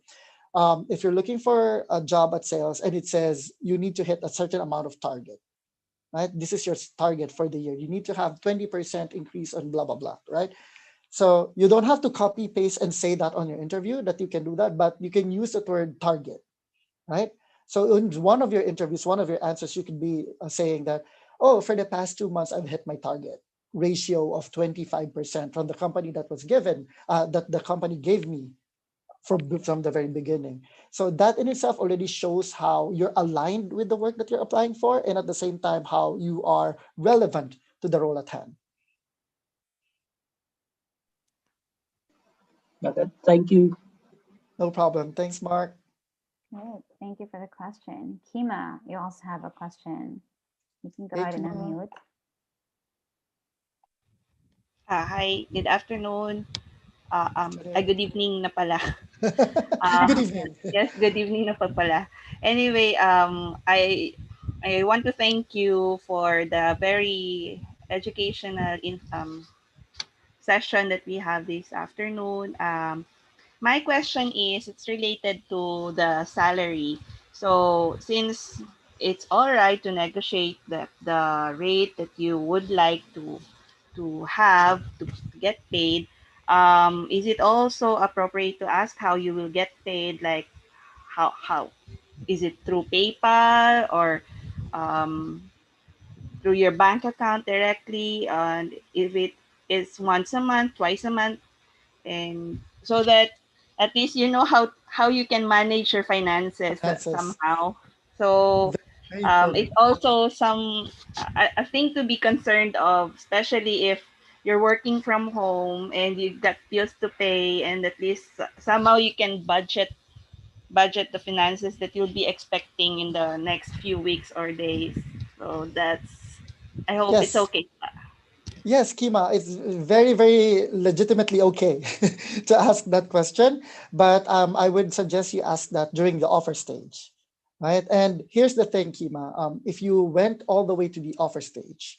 Speaker 1: If you're looking for a job at sales and it says you need to hit a certain amount of target, right? This is your target for the year. You need to have 20% increase on blah, blah, blah, right? So you don't have to copy, paste, and say that on your interview that you can do that, but you can use the word target, right? So in one of your interviews, one of your answers, you could be saying that, oh, for the past 2 months, I've hit my target ratio of 25% from the company that was given, that the company gave me from the very beginning. So that in itself already shows how you're aligned with the work that you're applying for, and at the same time, how you are relevant to the role at hand.
Speaker 7: Okay. Thank you.
Speaker 1: No problem. Thanks, Mark.
Speaker 2: Great. Thank you for the question. Kima, you also have a question. You can go
Speaker 1: Hey,
Speaker 2: ahead and
Speaker 1: Kima.
Speaker 2: unmute.
Speaker 8: Hi, good afternoon.
Speaker 1: Today.
Speaker 8: Good evening na pala. Uh,
Speaker 1: Good evening.
Speaker 8: yes, good evening na pa pala. Anyway, I want to thank you for the very educational session that we have this afternoon. My question is, it's related to the salary. So since it's all right to negotiate the rate that you would like to have to get paid, is it also appropriate to ask how you will get paid? Like how is it through PayPal or um, through your bank account directly? And if it is once a month, twice a month, and so that at least you know how you can manage your finances
Speaker 1: Finances.
Speaker 8: somehow. So
Speaker 1: Very important.
Speaker 8: It's also a thing to be concerned of, especially if you're working from home and you got bills to pay, and at least somehow you can budget the finances that you'll be expecting in the next few weeks or days. So that's, I hope it's
Speaker 1: Yes.
Speaker 8: okay.
Speaker 1: Yes, Kima, it's very, very legitimately okay to ask that question. But I would suggest you ask that during the offer stage, right? And here's the thing, Kima. If you went all the way to the offer stage,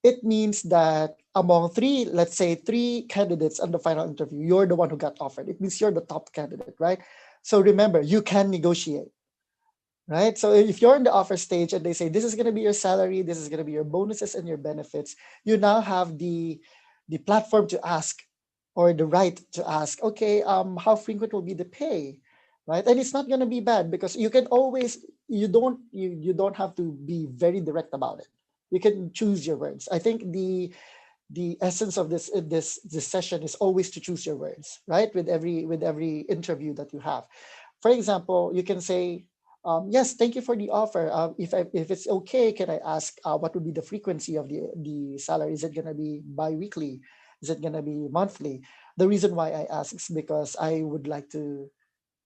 Speaker 1: it means that among three, let's say three candidates on the final interview, you're the one who got offered. It means you're the top candidate, right? So remember, you can negotiate, right? So if you're in the offer stage and they say this is going to be your salary, this is going to be your bonuses and your benefits, you now have the platform to ask, or the right to ask, okay, how frequent will be the pay, right? And it's not going to be bad because you can always, you don't have to be very direct about it. You can choose your words. I think the essence of this session is always to choose your words, right? With every interview that you have. For example, you can say, yes, thank you for the offer. If it's okay, can I ask what would be the frequency of the salary? Is it going to be bi-weekly? Is it going to be monthly? The reason why I ask is because I would like to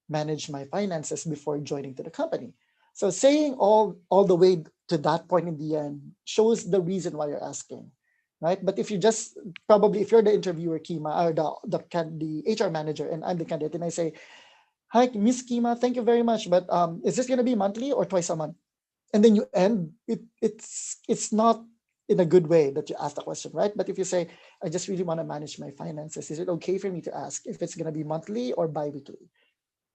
Speaker 1: manage my finances before joining to the company. So saying all the way to that point in the end shows the reason why you're asking, right? But if you just, probably if you're the interviewer, Kima, or the HR manager, and I'm the candidate, and I say, hi, Miss Kima, thank you very much, but is this going to be monthly or twice a month? And then you end it. It's not in a good way that you ask the question, right? But if you say, I just really want to manage my finances, is it okay for me to ask if it's going to be monthly or bi-weekly?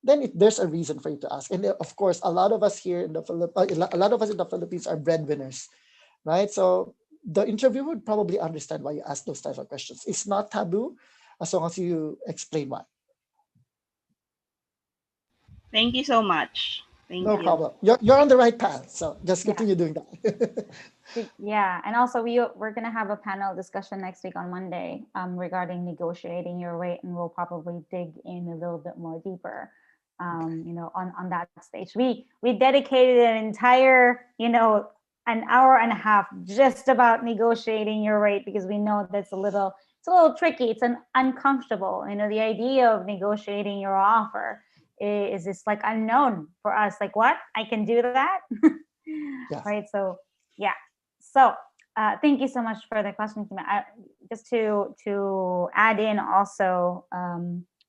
Speaker 1: Then there's a reason for you to ask. And of course, a lot of us here in the a lot of us in the Philippines are breadwinners, right? So the interviewer would probably understand why you ask those types of questions. It's not taboo as long as you explain why.
Speaker 8: Thank you so much.
Speaker 1: No
Speaker 8: Thank you.
Speaker 1: problem. You're on the right path. So just
Speaker 2: Yeah.
Speaker 1: continue doing that.
Speaker 2: Yeah, and also we're gonna have a panel discussion next week on Monday regarding negotiating your rate, and we'll probably dig in a little bit more deeper, on that stage. We dedicated an entire, an hour and a half just about negotiating your rate because we know that's it's a little tricky. It's an uncomfortable. The idea of negotiating your offer is this like unknown for us. Like, what? I can do that,
Speaker 1: Yes.
Speaker 2: right? So yeah. So thank you so much for the question, Kima. Just to add in also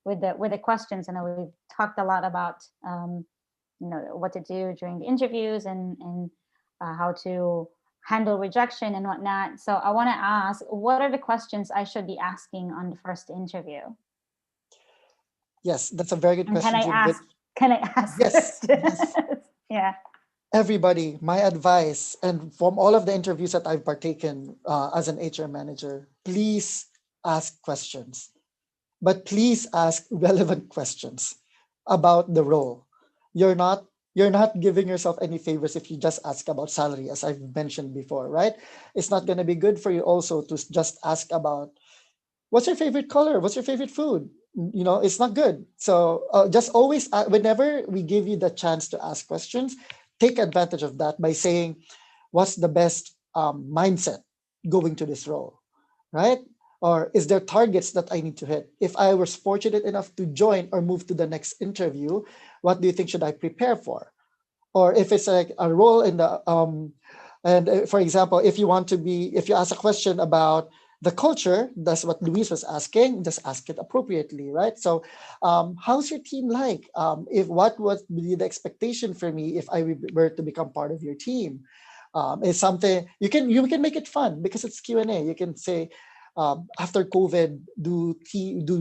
Speaker 2: with the questions. I know we've talked a lot about what to do during the interviews and how to handle rejection and whatnot. So I want to ask, what are the questions I should be asking on the first interview?
Speaker 1: Yes, that's a very good
Speaker 2: And can
Speaker 1: question,
Speaker 2: I
Speaker 1: Jim.
Speaker 2: ask? Can I ask
Speaker 1: Yes,
Speaker 2: questions?
Speaker 1: yes.
Speaker 2: Yeah.
Speaker 1: Everybody, my advice, and from all of the interviews that I've partaken as an HR manager, please ask questions, but please ask relevant questions about the role. You're not you're not giving yourself any favors if you just ask about salary, as I've mentioned before, right? It's not going to be good for you also to just ask about what's your favorite color, what's your favorite food. It's not good. So just always, whenever we give you the chance to ask questions, take advantage of that by saying, what's the best mindset going to this role, right? Or is there targets that I need to hit? If I was fortunate enough to join or move to the next interview, what do you think should I prepare for? Or if it's like a role in the and for example, if you ask a question about the culture, that's what Luis was asking, just ask it appropriately, right? So how's your team like? If what would be the expectation for me if I were to become part of your team? It's something you can make it fun because it's Q&A. You can say, after COVID, do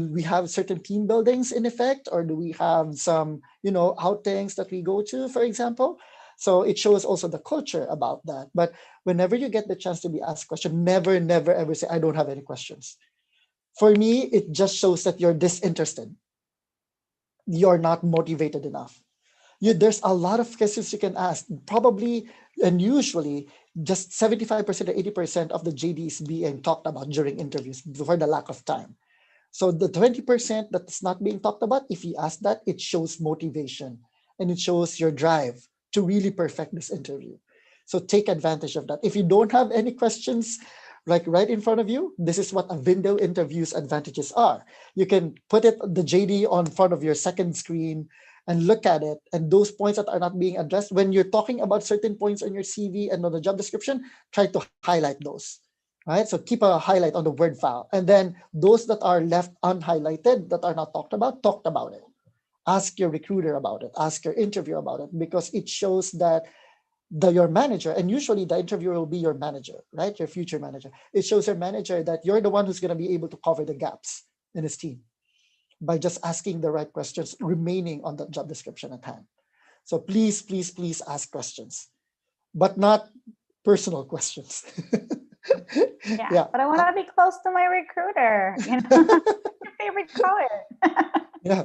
Speaker 1: we have certain team buildings in effect, or do we have some outings that we go to, for example? So it shows also the culture about that. But whenever you get the chance to be asked a question, never, never, ever say, I don't have any questions. For me, it just shows that you're disinterested. You're not motivated enough. There's a lot of questions you can ask. Probably and usually, just 75% or 80% of the JD is being talked about during interviews for the lack of time. So the 20% that's not being talked about, if you ask that, it shows motivation and it shows your drive to really perfect this interview. So take advantage of that. If you don't have any questions like right in front of you, this is what a window interviews advantages are. You can put it the JD on front of your second screen and look at it. And those points that are not being addressed, when you're talking about certain points on your CV and on the job description, try to highlight those. Right? So keep a highlight on the Word file. And then those that are left unhighlighted, that are not talked about it. Ask your recruiter about it. Ask your interviewer about it, because it shows that your manager, and usually the interviewer will be your manager, right? Your future manager. It shows your manager that you're the one who's going to be able to cover the gaps in his team by just asking the right questions remaining on the job description at hand. So please, please, please ask questions, but not personal questions.
Speaker 2: Yeah, but I want to be close to my recruiter. You know, your favorite color.
Speaker 1: Yeah.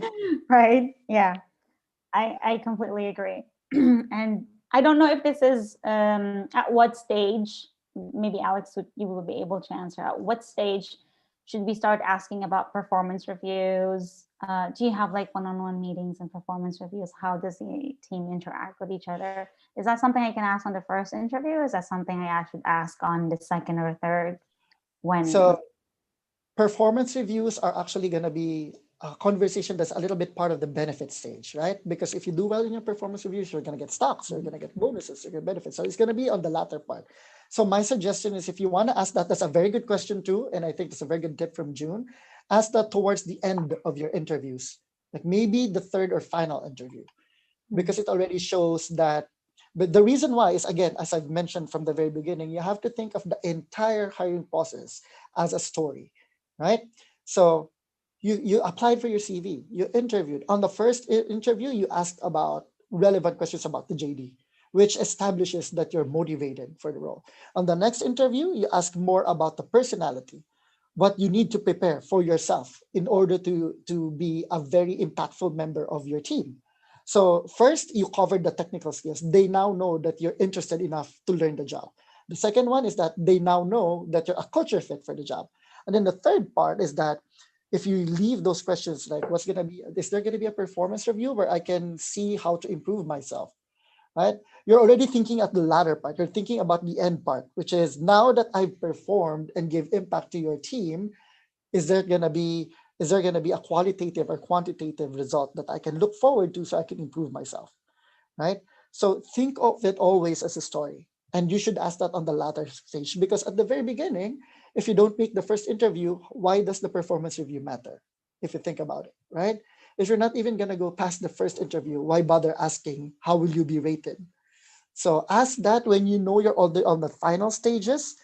Speaker 2: Right? Yeah, I completely agree. And I don't know if this is at what stage, maybe Alex, you will be able to answer. At what stage should we start asking about performance reviews? Do you have like one-on-one meetings and performance reviews? How does the team interact with each other? Is that something I can ask on the first interview? Is that something I should ask on the second or third?
Speaker 1: So performance reviews are actually going to be a conversation that's a little bit part of the benefit stage, right? Because if you do well in your performance reviews, you're going to get stocks, you're going to get bonuses, you're going to get benefits. So it's going to be on the latter part. So my suggestion is, if you want to ask that, that's a very good question too. And I think it's a very good tip from June. Ask that towards the end of your interviews, like maybe the third or final interview, because it already shows that. But the reason why is, again, as I've mentioned from the very beginning, you have to think of the entire hiring process as a story, right? So you applied for your CV, you interviewed. On the first interview, you asked about relevant questions about the JD, which establishes that you're motivated for the role. On the next interview, you ask more about the personality, what you need to prepare for yourself in order to be a very impactful member of your team. So first, you covered the technical skills. They now know that you're interested enough to learn the job. The second one is that they now know that you're a culture fit for the job. And then the third part is that if you leave those questions like, is there going to be a performance review where I can see how to improve myself, right? You're already thinking at the latter part. You're thinking about the end part, which is, now that I've performed and give impact to your team, is there going to be a qualitative or quantitative result that I can look forward to so I can improve myself, right? So think of it always as a story. And you should ask that on the latter stage, because at the very beginning, if you don't make the first interview, why does the performance review matter? If you think about it, right? If you're not even going to go past the first interview, why bother asking, how will you be rated? So ask that when you know you're on the final stages,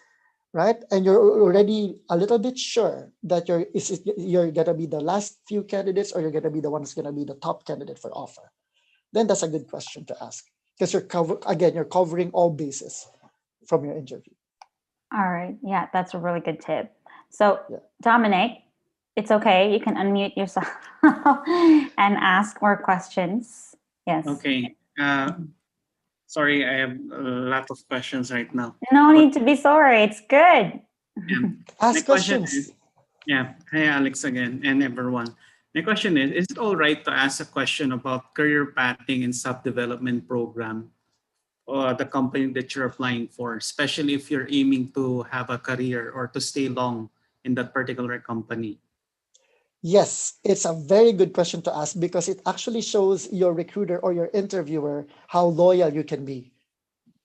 Speaker 1: right? And you're already a little bit sure that you're going to be the last few candidates, or you're going to be the one who's going to be the top candidate for offer. Then that's a good question to ask, because you're covering all bases from your interview.
Speaker 2: All right. Yeah, that's a really good tip. So
Speaker 1: Yeah.
Speaker 2: Dominic, it's okay. You can unmute yourself and ask more questions. Yes.
Speaker 3: Okay. Sorry, I have a lot of questions right now.
Speaker 2: No need to be sorry. It's good.
Speaker 3: Yeah.
Speaker 1: Ask questions.
Speaker 3: Hi, Alex again, and everyone. My question is it all right to ask a question about career pathing and self-development program or the company that you're applying for, especially if you're aiming to have a career or to stay long in that particular company?
Speaker 1: Yes, it's a very good question to ask, because it actually shows your recruiter or your interviewer how loyal you can be,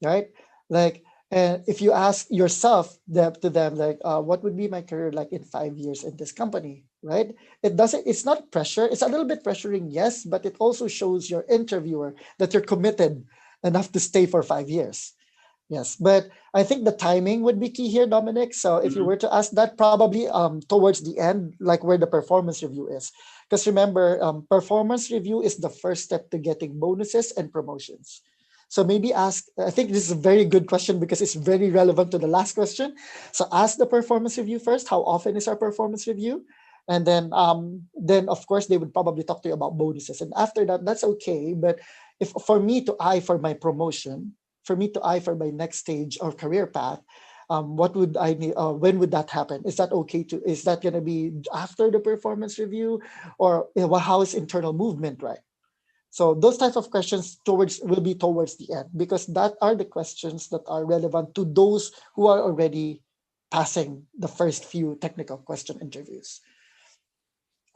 Speaker 1: right? Like, and if you ask yourself to them, like, what would be my career like in 5 years in this company, right? It's not pressure. It's a little bit pressuring, yes, but it also shows your interviewer that you're committed enough to stay for 5 years. Yes, but I think the timing would be key here, Dominic. So if you were to ask that, probably towards the end, like where the performance review is. Because remember, performance review is the first step to getting bonuses and promotions. So maybe ask, I think this is a very good question because it's very relevant to the last question. So ask the performance review first, how often is our performance review? And then of course, they would probably talk to you about bonuses. And after that, that's okay. But if for me to eye for my promotion, for me to eye for my next stage or career path, what would I need? When would that happen? Is that okay is that going to be after the performance review, or how is internal movement, right? So those types of questions will be towards the end, because that are the questions that are relevant to those who are already passing the first few technical question interviews.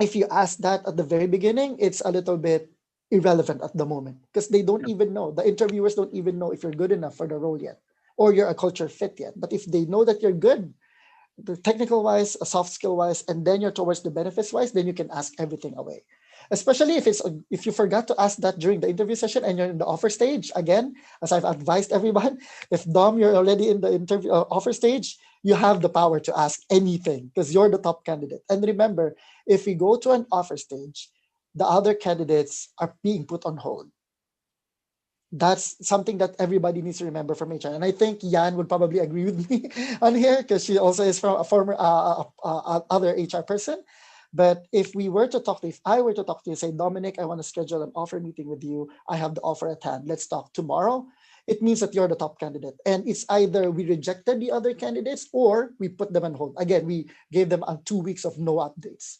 Speaker 1: If you ask that at the very beginning, it's a little bit irrelevant at the moment, because they don't even know. The interviewers don't even know if you're good enough for the role yet, or you're a culture fit yet. But if they know that you're good, the technical wise, a soft skill wise, and then you're towards the benefits wise, then you can ask everything away. Especially if you forgot to ask that during the interview session and you're in the offer stage. Again, as I've advised everyone, if Dom, you're already in the interview offer stage, you have the power to ask anything because you're the top candidate. And remember, if we go to an offer stage, the other candidates are being put on hold. That's something that everybody needs to remember from HR. And I think Yan would probably agree with me on here, because she also is from a former other HR person. But if I were to talk to you, say, Dominic, I want to schedule an offer meeting with you. I have the offer at hand. Let's talk tomorrow. It means that you're the top candidate. And it's either we rejected the other candidates or we put them on hold. Again, we gave them 2 weeks of no updates,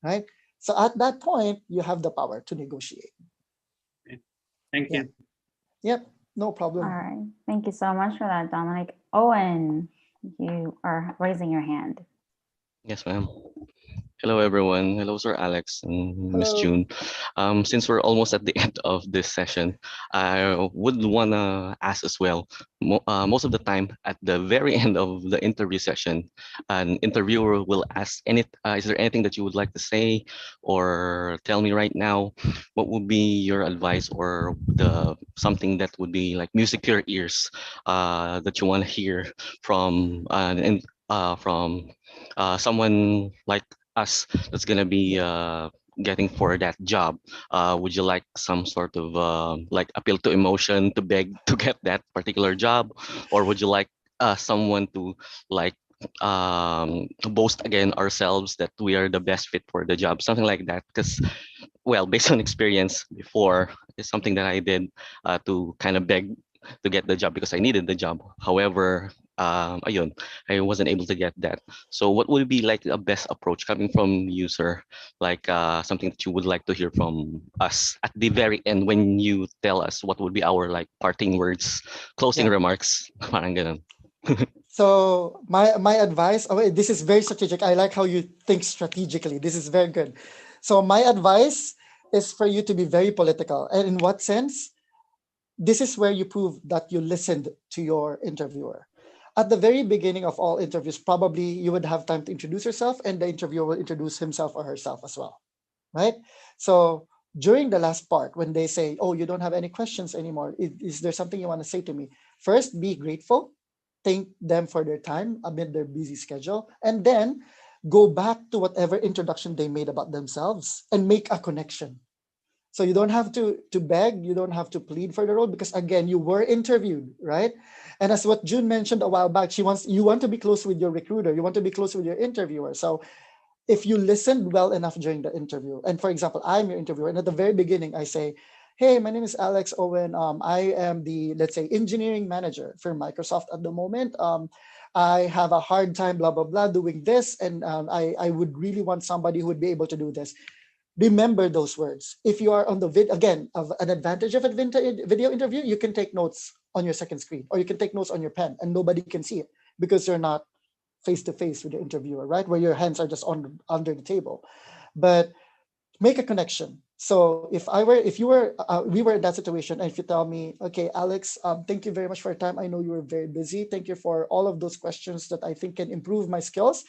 Speaker 1: right? So at that point, you have the power to negotiate.
Speaker 3: Thank you.
Speaker 1: Yep, no
Speaker 2: All
Speaker 1: problem.
Speaker 2: right. Thank you so much for that, Dominic. Owen, you are raising your hand.
Speaker 9: Yes, ma'am. Hello, everyone. Hello, Sir Alex and Miss
Speaker 1: Hello.
Speaker 9: June. Since we're almost at the end of this session, I would want to ask as well. Most of the time, at the very end of the interview session, an interviewer will ask, is there anything that you would like to say or tell me right now? What would be your advice or something that would be like music to your ears that you want to hear from someone like us that's gonna be getting for that job? Would you like some sort of like appeal to emotion to beg to get that particular job, or would you like someone to like boast again ourselves that we are the best fit for the job, something like that? Because well, based on experience before, it's something that I did to kind of beg to get the job because I needed the job. However, ayun, I wasn't able to get that. So what would be like a best approach coming from you, sir? Like something that you would like to hear from us at the very end when you tell us what would be our like parting words, closing
Speaker 1: Yeah.
Speaker 9: remarks, parang ganun.
Speaker 1: So my advice, this is very strategic. I like how you think strategically. This is very good. So my advice is for you to be very political. And in what sense? This is where you prove that you listened to your interviewer. At the very beginning of all interviews, probably you would have time to introduce yourself, and the interviewer will introduce himself or herself as well, right? So during the last part, when they say, oh, you don't have any questions anymore, is there something you want to say to me? First, be grateful, thank them for their time amid their busy schedule, and then go back to whatever introduction they made about themselves and make a connection. So you don't have to beg, you don't have to plead for the role, because again, you were interviewed, right? And as what June mentioned a while back, you want to be close with your recruiter, you want to be close with your interviewer. So if you listened well enough during the interview, and for example, I'm your interviewer, and at the very beginning I say, hey, my name is Alex Owen. I am the, let's say, engineering manager for Microsoft at the moment. I have a hard time, blah, blah, blah, doing this. And I would really want somebody who would be able to do this. Remember those words. If you are on the again, of an advantage of a video interview, you can take notes on your second screen, or you can take notes on your pen and nobody can see it because you're not face to face with the interviewer, right? Where your hands are just under the table. But make a connection. So we were in that situation, and if you tell me, okay, Alex, thank you very much for your time. I know you were very busy. Thank you for all of those questions that I think can improve my skills.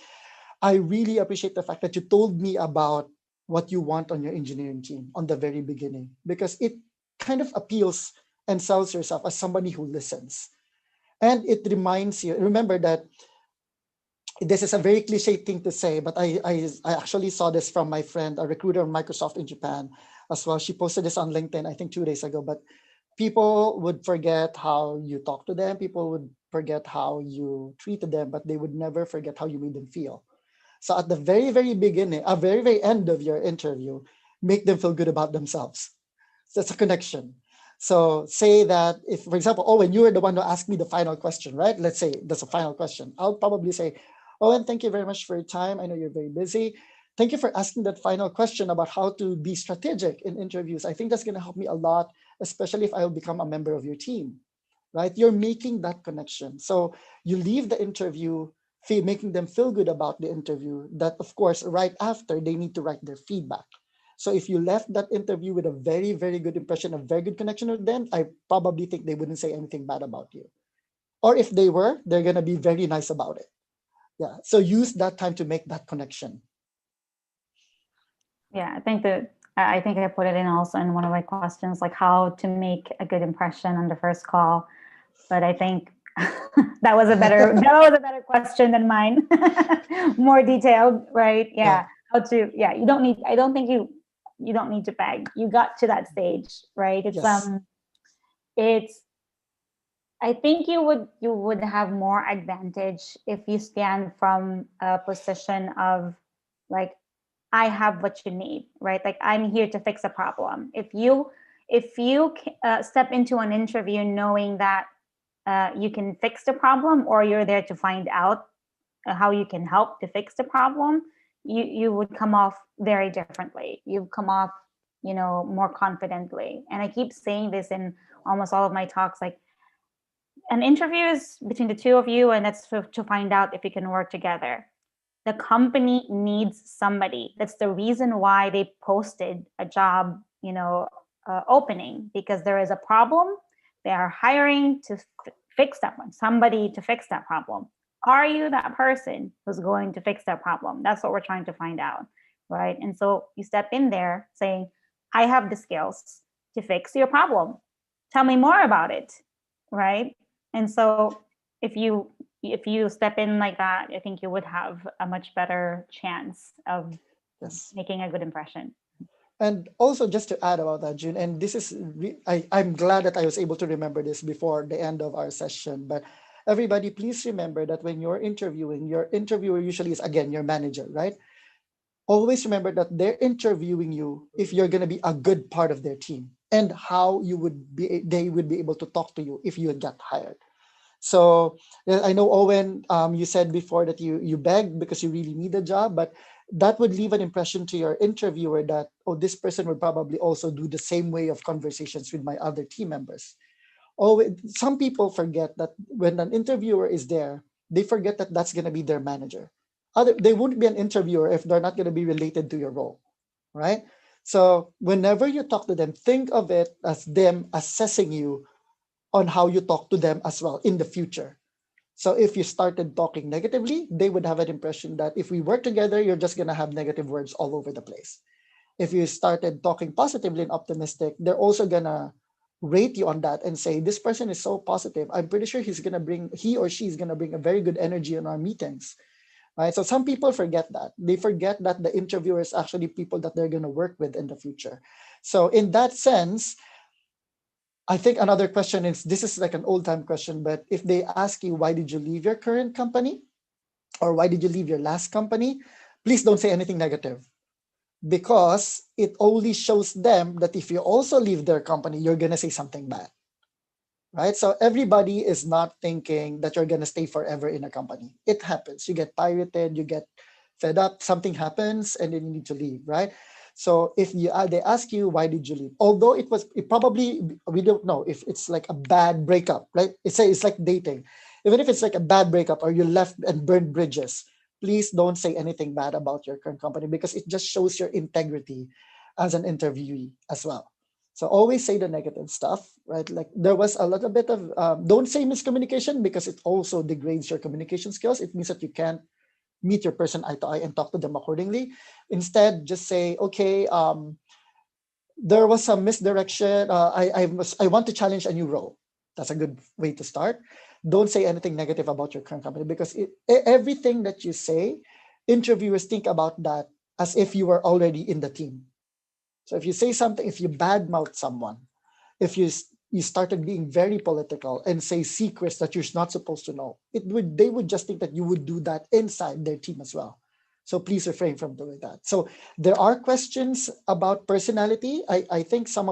Speaker 1: I really appreciate the fact that you told me about what you want on your engineering team on the very beginning, because it kind of appeals and sells yourself as somebody who listens. And it reminds you, remember that this is a very cliche thing to say, but I actually saw this from my friend, a recruiter of Microsoft in Japan as well. She posted this on LinkedIn, I think 2 days ago, but people would forget how you talk to them. People would forget how you treated them, but they would never forget how you made them feel. So at the very, very beginning, very, very end of your interview, make them feel good about themselves. So that's a connection. So say that if, for example, Owen, you were the one who asked me the final question, right? Let's say that's a final question. I'll probably say, Owen, thank you very much for your time. I know you're very busy. thank you for asking that final question about how to be strategic in interviews. I think that's going to help me a lot, especially if I will become a member of your team, right? You're making that connection. So you leave the interview making them feel good about the interview, that of course, right after they need to write their feedback. So if you left that interview with a very, very good impression, a very good connection with them, I probably think they wouldn't say anything bad about you. Or if they were, they're going to be very nice about it. Yeah. So use that time to make that connection.
Speaker 2: Yeah, I think I put it in also in one of my questions, like how to make a good impression on the first call. But I think that was a better question than mine. More detailed, right? Yeah. How to, yeah, you don't need, I don't think you don't need to beg. You got to that stage, right? It's I think you would have more advantage if you stand from a position of like, I have what you need, right? Like I'm here to fix a problem. If you step into an interview knowing that you can fix the problem, or you're there to find out how you can help to fix the problem, you would come off very differently. You come off, more confidently. And I keep saying this in almost all of my talks, like an interview is between the two of you, and that's to find out if you can work together. The company needs somebody. That's the reason why they posted a job, opening, because there is a problem. They are hiring to fix that one, somebody to fix that problem. Are you that person who's going to fix that problem? That's what we're trying to find out, right? And so you step in there saying, I have the skills to fix your problem. Tell me more about it, right? And so if you step in like that, I think you would have a much better chance of making a good impression.
Speaker 1: And also, just to add about that, June, and this is, I'm glad that I was able to remember this before the end of our session. But everybody, please remember that when you're interviewing, your interviewer usually is, again, your manager, right? Always remember that they're interviewing you if you're going to be a good part of their team, and how they would be able to talk to you if you get hired. So I know, Owen, you said before that you begged because you really need a job, but that would leave an impression to your interviewer that, oh, this person would probably also do the same way of conversations with my other team members. Oh, some people forget that when an interviewer is there, they forget that that's going to be their manager. They wouldn't be an interviewer if they're not going to be related to your role, right? So whenever you talk to them, think of it as them assessing you on how you talk to them as well in the future. So if you started talking negatively, they would have an impression that if we work together, you're just going to have negative words all over the place. If you started talking positively and optimistic, they're also going to rate you on that and say, this person is so positive. I'm pretty sure he or she is going to bring a very good energy in our meetings. Right? So some people forget that. They forget that the interviewer is actually people that they're going to work with in the future. So in that sense, I think another question is, this is like an old time question, but if they ask you, why did you leave your current company? Or why did you leave your last company? Please don't say anything negative, because it only shows them that if you also leave their company, you're going to say something bad, right? So everybody is not thinking that you're going to stay forever in a company. It happens. You get pirated, you get fed up, something happens, and then you need to leave, right? So if they ask you, why did you leave? Although it probably, we don't know if it's like a bad breakup, right? It's like dating. Even if it's like a bad breakup or you left and burned bridges, please don't say anything bad about your current company, because it just shows your integrity as an interviewee as well. So always say the negative stuff, right? Like there was a little bit of, don't say miscommunication, because it also degrades your communication skills. It means that you can't meet your person eye to eye and talk to them accordingly. Instead, just say, okay, there was some misdirection. I want to challenge a new role. That's a good way to start. Don't say anything negative about your current company, because everything that you say, interviewers think about that as if you were already in the team. So if you say something, if you badmouth someone, if you started being very political and say secrets that you're not supposed to know, they would just think that you would do that inside their team as well. So please refrain from doing that. So there are questions about personality. I think one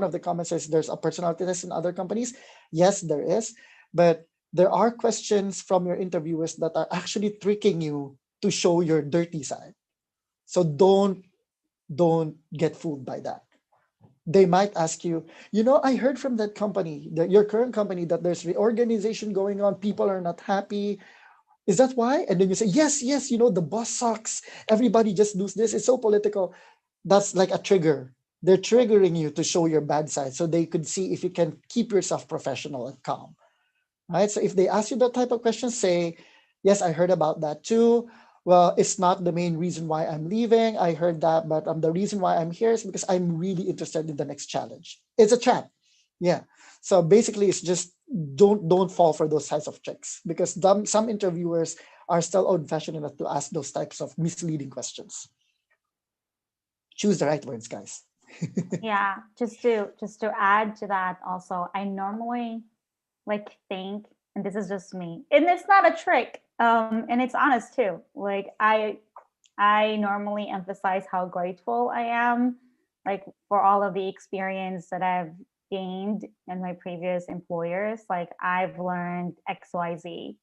Speaker 1: of the comments says there's a personality test in other companies. Yes, there is, but there are questions from your interviewers that are actually tricking you to show your dirty side. So don't get fooled by that. They might ask you, I heard from that company, your current company, that there's reorganization going on. People are not happy. Is that why? And then you say, yes, the boss sucks. Everybody just does this. It's so political. That's like a trigger. They're triggering you to show your bad side so they could see if you can keep yourself professional and calm. Right? So if they ask you that type of question, say, yes, I heard about that too. Well, it's not the main reason why I'm leaving. I heard that, but the reason why I'm here is because I'm really interested in the next challenge. It's a chat. Yeah. So basically, it's just don't fall for those types of tricks, because some interviewers are still old-fashioned enough to ask those types of misleading questions. Choose the right words, guys.
Speaker 2: Yeah, just to add to that also, I normally think, and this is just me, and it's not a trick, and it's honest too. Like I normally emphasize how grateful I am, like for all of the experience that I've gained in my previous employers. Like I've learned XYZ,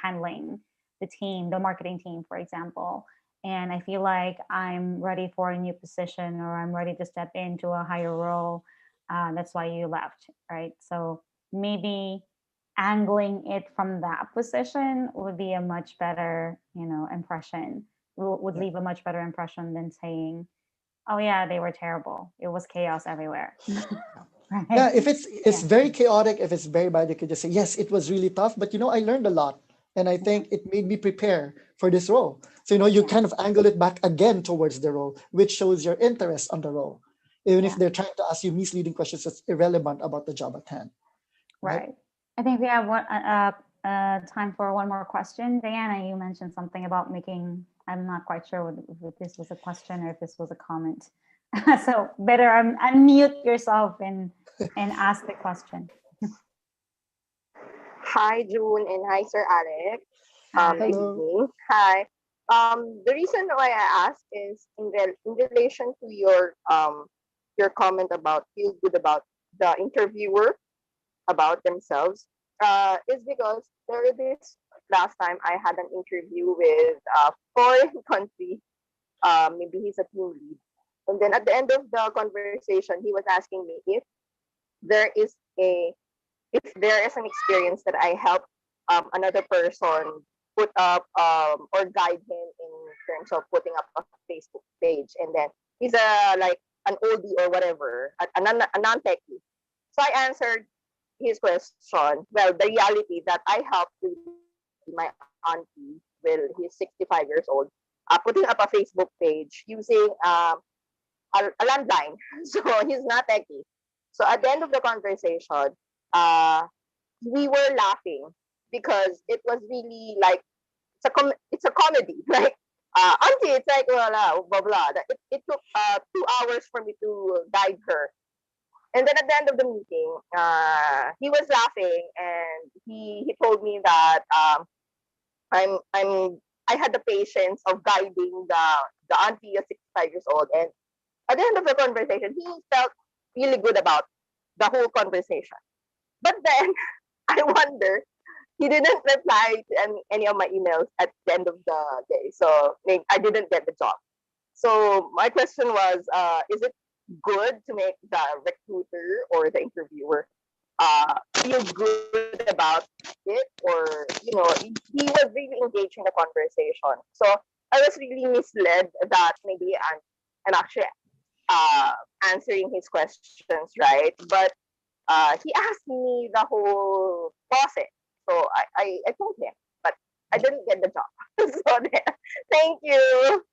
Speaker 2: handling the team, the marketing team, for example. And I feel like I'm ready for a new position, or I'm ready to step into a higher role. That's why you left, right? So maybe angling it from that position would be a much better, impression. Would
Speaker 1: Yeah.
Speaker 2: leave a much better impression than saying, "Oh yeah, they were terrible. It was chaos everywhere."
Speaker 1: Yeah,
Speaker 2: Right?
Speaker 1: if it's
Speaker 2: Yeah.
Speaker 1: very chaotic, if it's very bad, you could just say, yes, it was really tough, but I learned a lot. And I
Speaker 2: Yeah.
Speaker 1: think it made me prepare for this role. So, you
Speaker 2: Yeah.
Speaker 1: kind of angle it back again towards the role, which shows your interest on the role. Even if
Speaker 2: Yeah.
Speaker 1: they're trying to ask you misleading questions that's irrelevant about the job at hand. Right?
Speaker 2: Right. I think we have time for one more question. Diana, you mentioned something about making. I'm not quite sure if this was a question or if this was a comment. So better unmute yourself and ask the question.
Speaker 10: Hi, June, and hi, Sir Alex.
Speaker 2: Hi.
Speaker 10: Good
Speaker 1: Hello.
Speaker 10: evening. Hi. The reason why I asked is in relation to your comment about feel good about the interviewer about themselves. Is because this last time I had an interview with a foreign country. Maybe he's a team lead, and then at the end of the conversation, he was asking me there is a if there is an experience that I help another person put up or guide him in terms of putting up a Facebook page, and then he's like an oldie or whatever, a non-techie. So I answered his question. Well, the reality that I helped really my auntie, well, he's 65 years old, putting up a Facebook page using a landline. So he's not techie. So at the end of the conversation, uh, we were laughing because it was really like it's a comedy. Like auntie, it's like blah blah. It took 2 hours for me to guide her. And then at the end of the meeting, he was laughing and he told me that I'm I had the patience of guiding the auntie of 65 years old, and at the end of the conversation, he felt really good about the whole conversation. But then I wonder, he didn't reply to any of my emails at the end of the day. So maybe I didn't get the job. So my question was, is it good to make the recruiter or the interviewer feel good about it? Or, he was really engaged in the conversation. So I was really misled that maybe I'm actually uh, answering his questions right. But he asked me the whole process. So I told him, but I didn't get the job. So there. Thank you.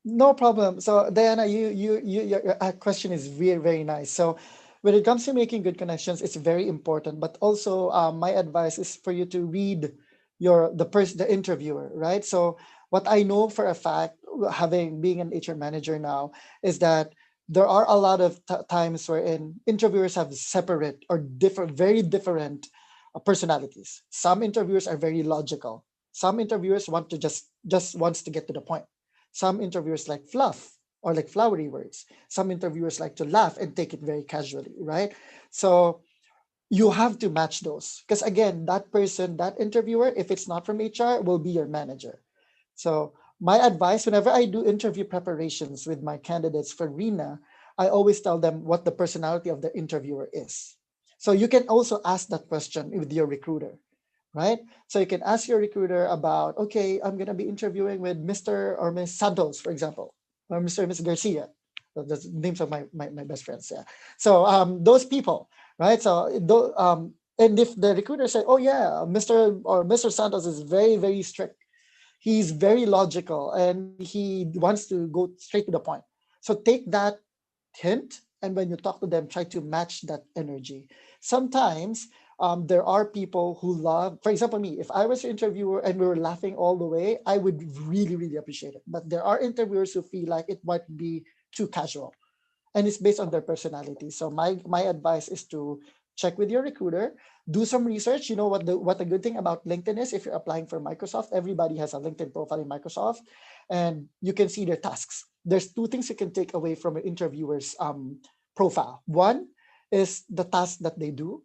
Speaker 1: No problem. So Diana, your question is very, very nice. So when it comes to making good connections, it's very important. But also, my advice is for you to read the interviewer, right? So what I know for a fact, having being an HR manager now, is that there are a lot of times wherein interviewers have separate or different, very different personalities. Some interviewers are very logical. Some interviewers want to just wants to get to the point. Some interviewers like fluff or like flowery words. Some interviewers like to laugh and take it very casually, right? So you have to match those, because again, that person, that interviewer, if it's not from HR, will be your manager. So My advice whenever I do interview preparations with my candidates for RINA, I always tell them what the personality of the interviewer is. So you can also ask that question with your recruiter, right? So you can ask your recruiter about, okay, I'm going to be interviewing with Mr. or Miss Santos, for example, or Mr. and Miss Garcia. That's the names of my best friends. Yeah. So those people, right? So and if the recruiter say, oh yeah, Mr. Santos is very, very strict, he's very logical, and he wants to go straight to the point. So take that hint, and when you talk to them, try to match that energy. Sometimes there are people who love, for example, me, if I was an interviewer and we were laughing all the way, I would really, really appreciate it. But there are interviewers who feel like it might be too casual, and it's based on their personality. So my advice is to check with your recruiter, do some research. You know what the good thing about LinkedIn is, if you're applying for Microsoft, everybody has a LinkedIn profile in Microsoft, and you can see their tasks. There's two things you can take away from an interviewer's profile. One is the task that they do,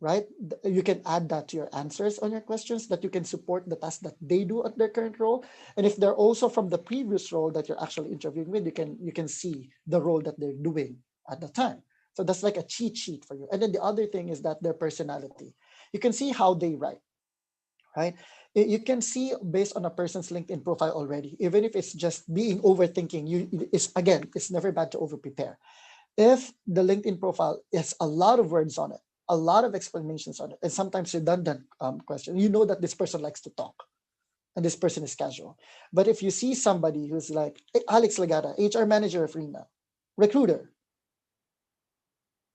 Speaker 1: right? You can add that to your answers on your questions, that you can support the task that they do at their current role. And if they're also from the previous role that you're actually interviewing with, you can see the role that they're doing at the time. So that's like a cheat sheet for you. And then the other thing is that their personality. You can see how they write, right? You can see based on a person's LinkedIn profile already, even if it's just being overthinking. It's never bad to over prepare. If the LinkedIn profile has a lot of words on it, a lot of explanations on it, and sometimes redundant question, you know that this person likes to talk and this person is casual. But if you see somebody who's like, "Hey, Alex Lagata, HR manager of RINA, recruiter,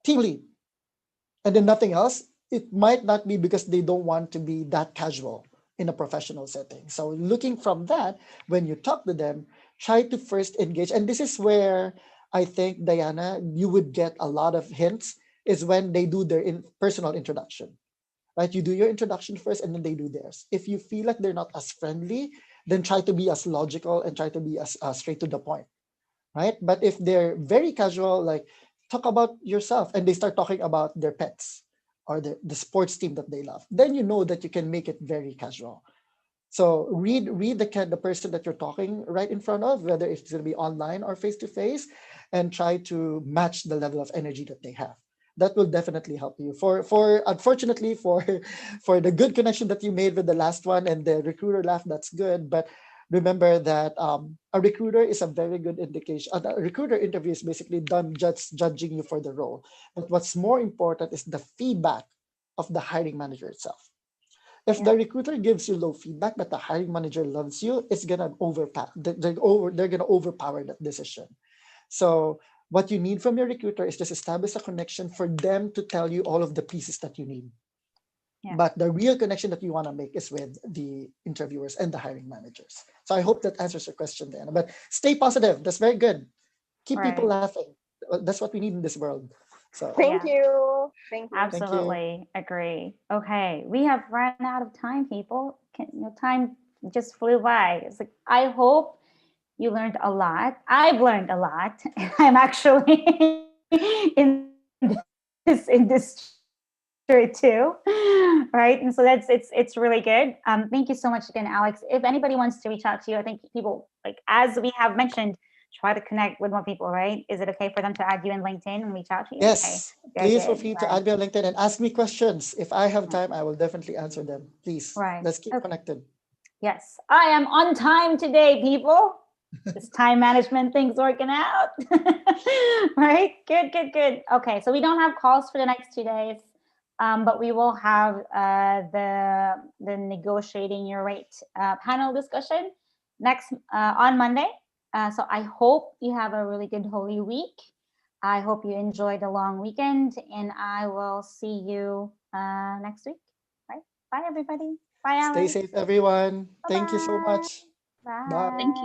Speaker 1: team lead," and then nothing else, it might not be because they don't want to be that casual in a professional setting. So looking from that, when you talk to them, try to first engage. And this is where I think, Diana, you would get a lot of hints, is when they do their personal introduction, right? You do your introduction first and then they do theirs. If you feel like they're not as friendly, then try to be as logical and try to be as straight to the point, right? But if they're very casual, like talk about yourself, and they start talking about their pets or the sports team that they love, then you know that you can make it very casual. So read the person that you're talking right in front of, whether it's going to be online or face to face, and try to match the level of energy that they have. That will definitely help you. For unfortunately for for the good connection that you made with the last one and the recruiter laugh, that's good. But remember that a recruiter is a very good indication. A recruiter interview is basically done just judging you for the role. But what's more important is the feedback of the hiring manager itself. If the recruiter gives you low feedback, but the hiring manager loves you, it's gonna overpower. They're gonna overpower that decision. So what you need from your recruiter is just establish a connection for them to tell you all of the pieces that you need.
Speaker 2: Yeah.
Speaker 1: But the real connection that you want to make is with the interviewers and the hiring managers. So I hope that answers your question, Diana. But stay positive. That's very good. Keep people
Speaker 2: Right.
Speaker 1: laughing. That's what we need in this world. So
Speaker 10: Thank
Speaker 2: Yeah.
Speaker 10: you. Thank you.
Speaker 1: thank you.
Speaker 2: Absolutely agree. Okay, we have run out of time, people. Time just flew by. It's like, I hope you learned a lot. I've learned a lot. I'm actually in this industry too, right? And so it's really good. Thank you so much again, Alex. If anybody wants to reach out to you, I think people, like as we have mentioned, try to connect with more people, right? Is it okay for them to add you in LinkedIn and reach out to you? Okay,
Speaker 1: Yes,
Speaker 2: very
Speaker 1: please feel
Speaker 2: good.
Speaker 1: free to
Speaker 2: Right.
Speaker 1: add me on LinkedIn and ask me questions. If I have time, I will definitely answer them. Please,
Speaker 2: Right.
Speaker 1: let's keep
Speaker 2: Okay.
Speaker 1: connected.
Speaker 2: Yes, I am on time today, people. This time management thing's working out. Right? Good, good, good. Okay, so we don't have calls for the next 2 days, but we will have the negotiating your rate panel discussion next on Monday. So I hope you have a really good Holy Week. I hope you enjoy the long weekend, and I will see you next week. Right? Bye, everybody. Bye,
Speaker 1: Stay
Speaker 2: Alex.
Speaker 1: safe, everyone. Thank you so
Speaker 2: Bye-bye.
Speaker 1: much. Bye.
Speaker 2: Bye.
Speaker 4: Thank you.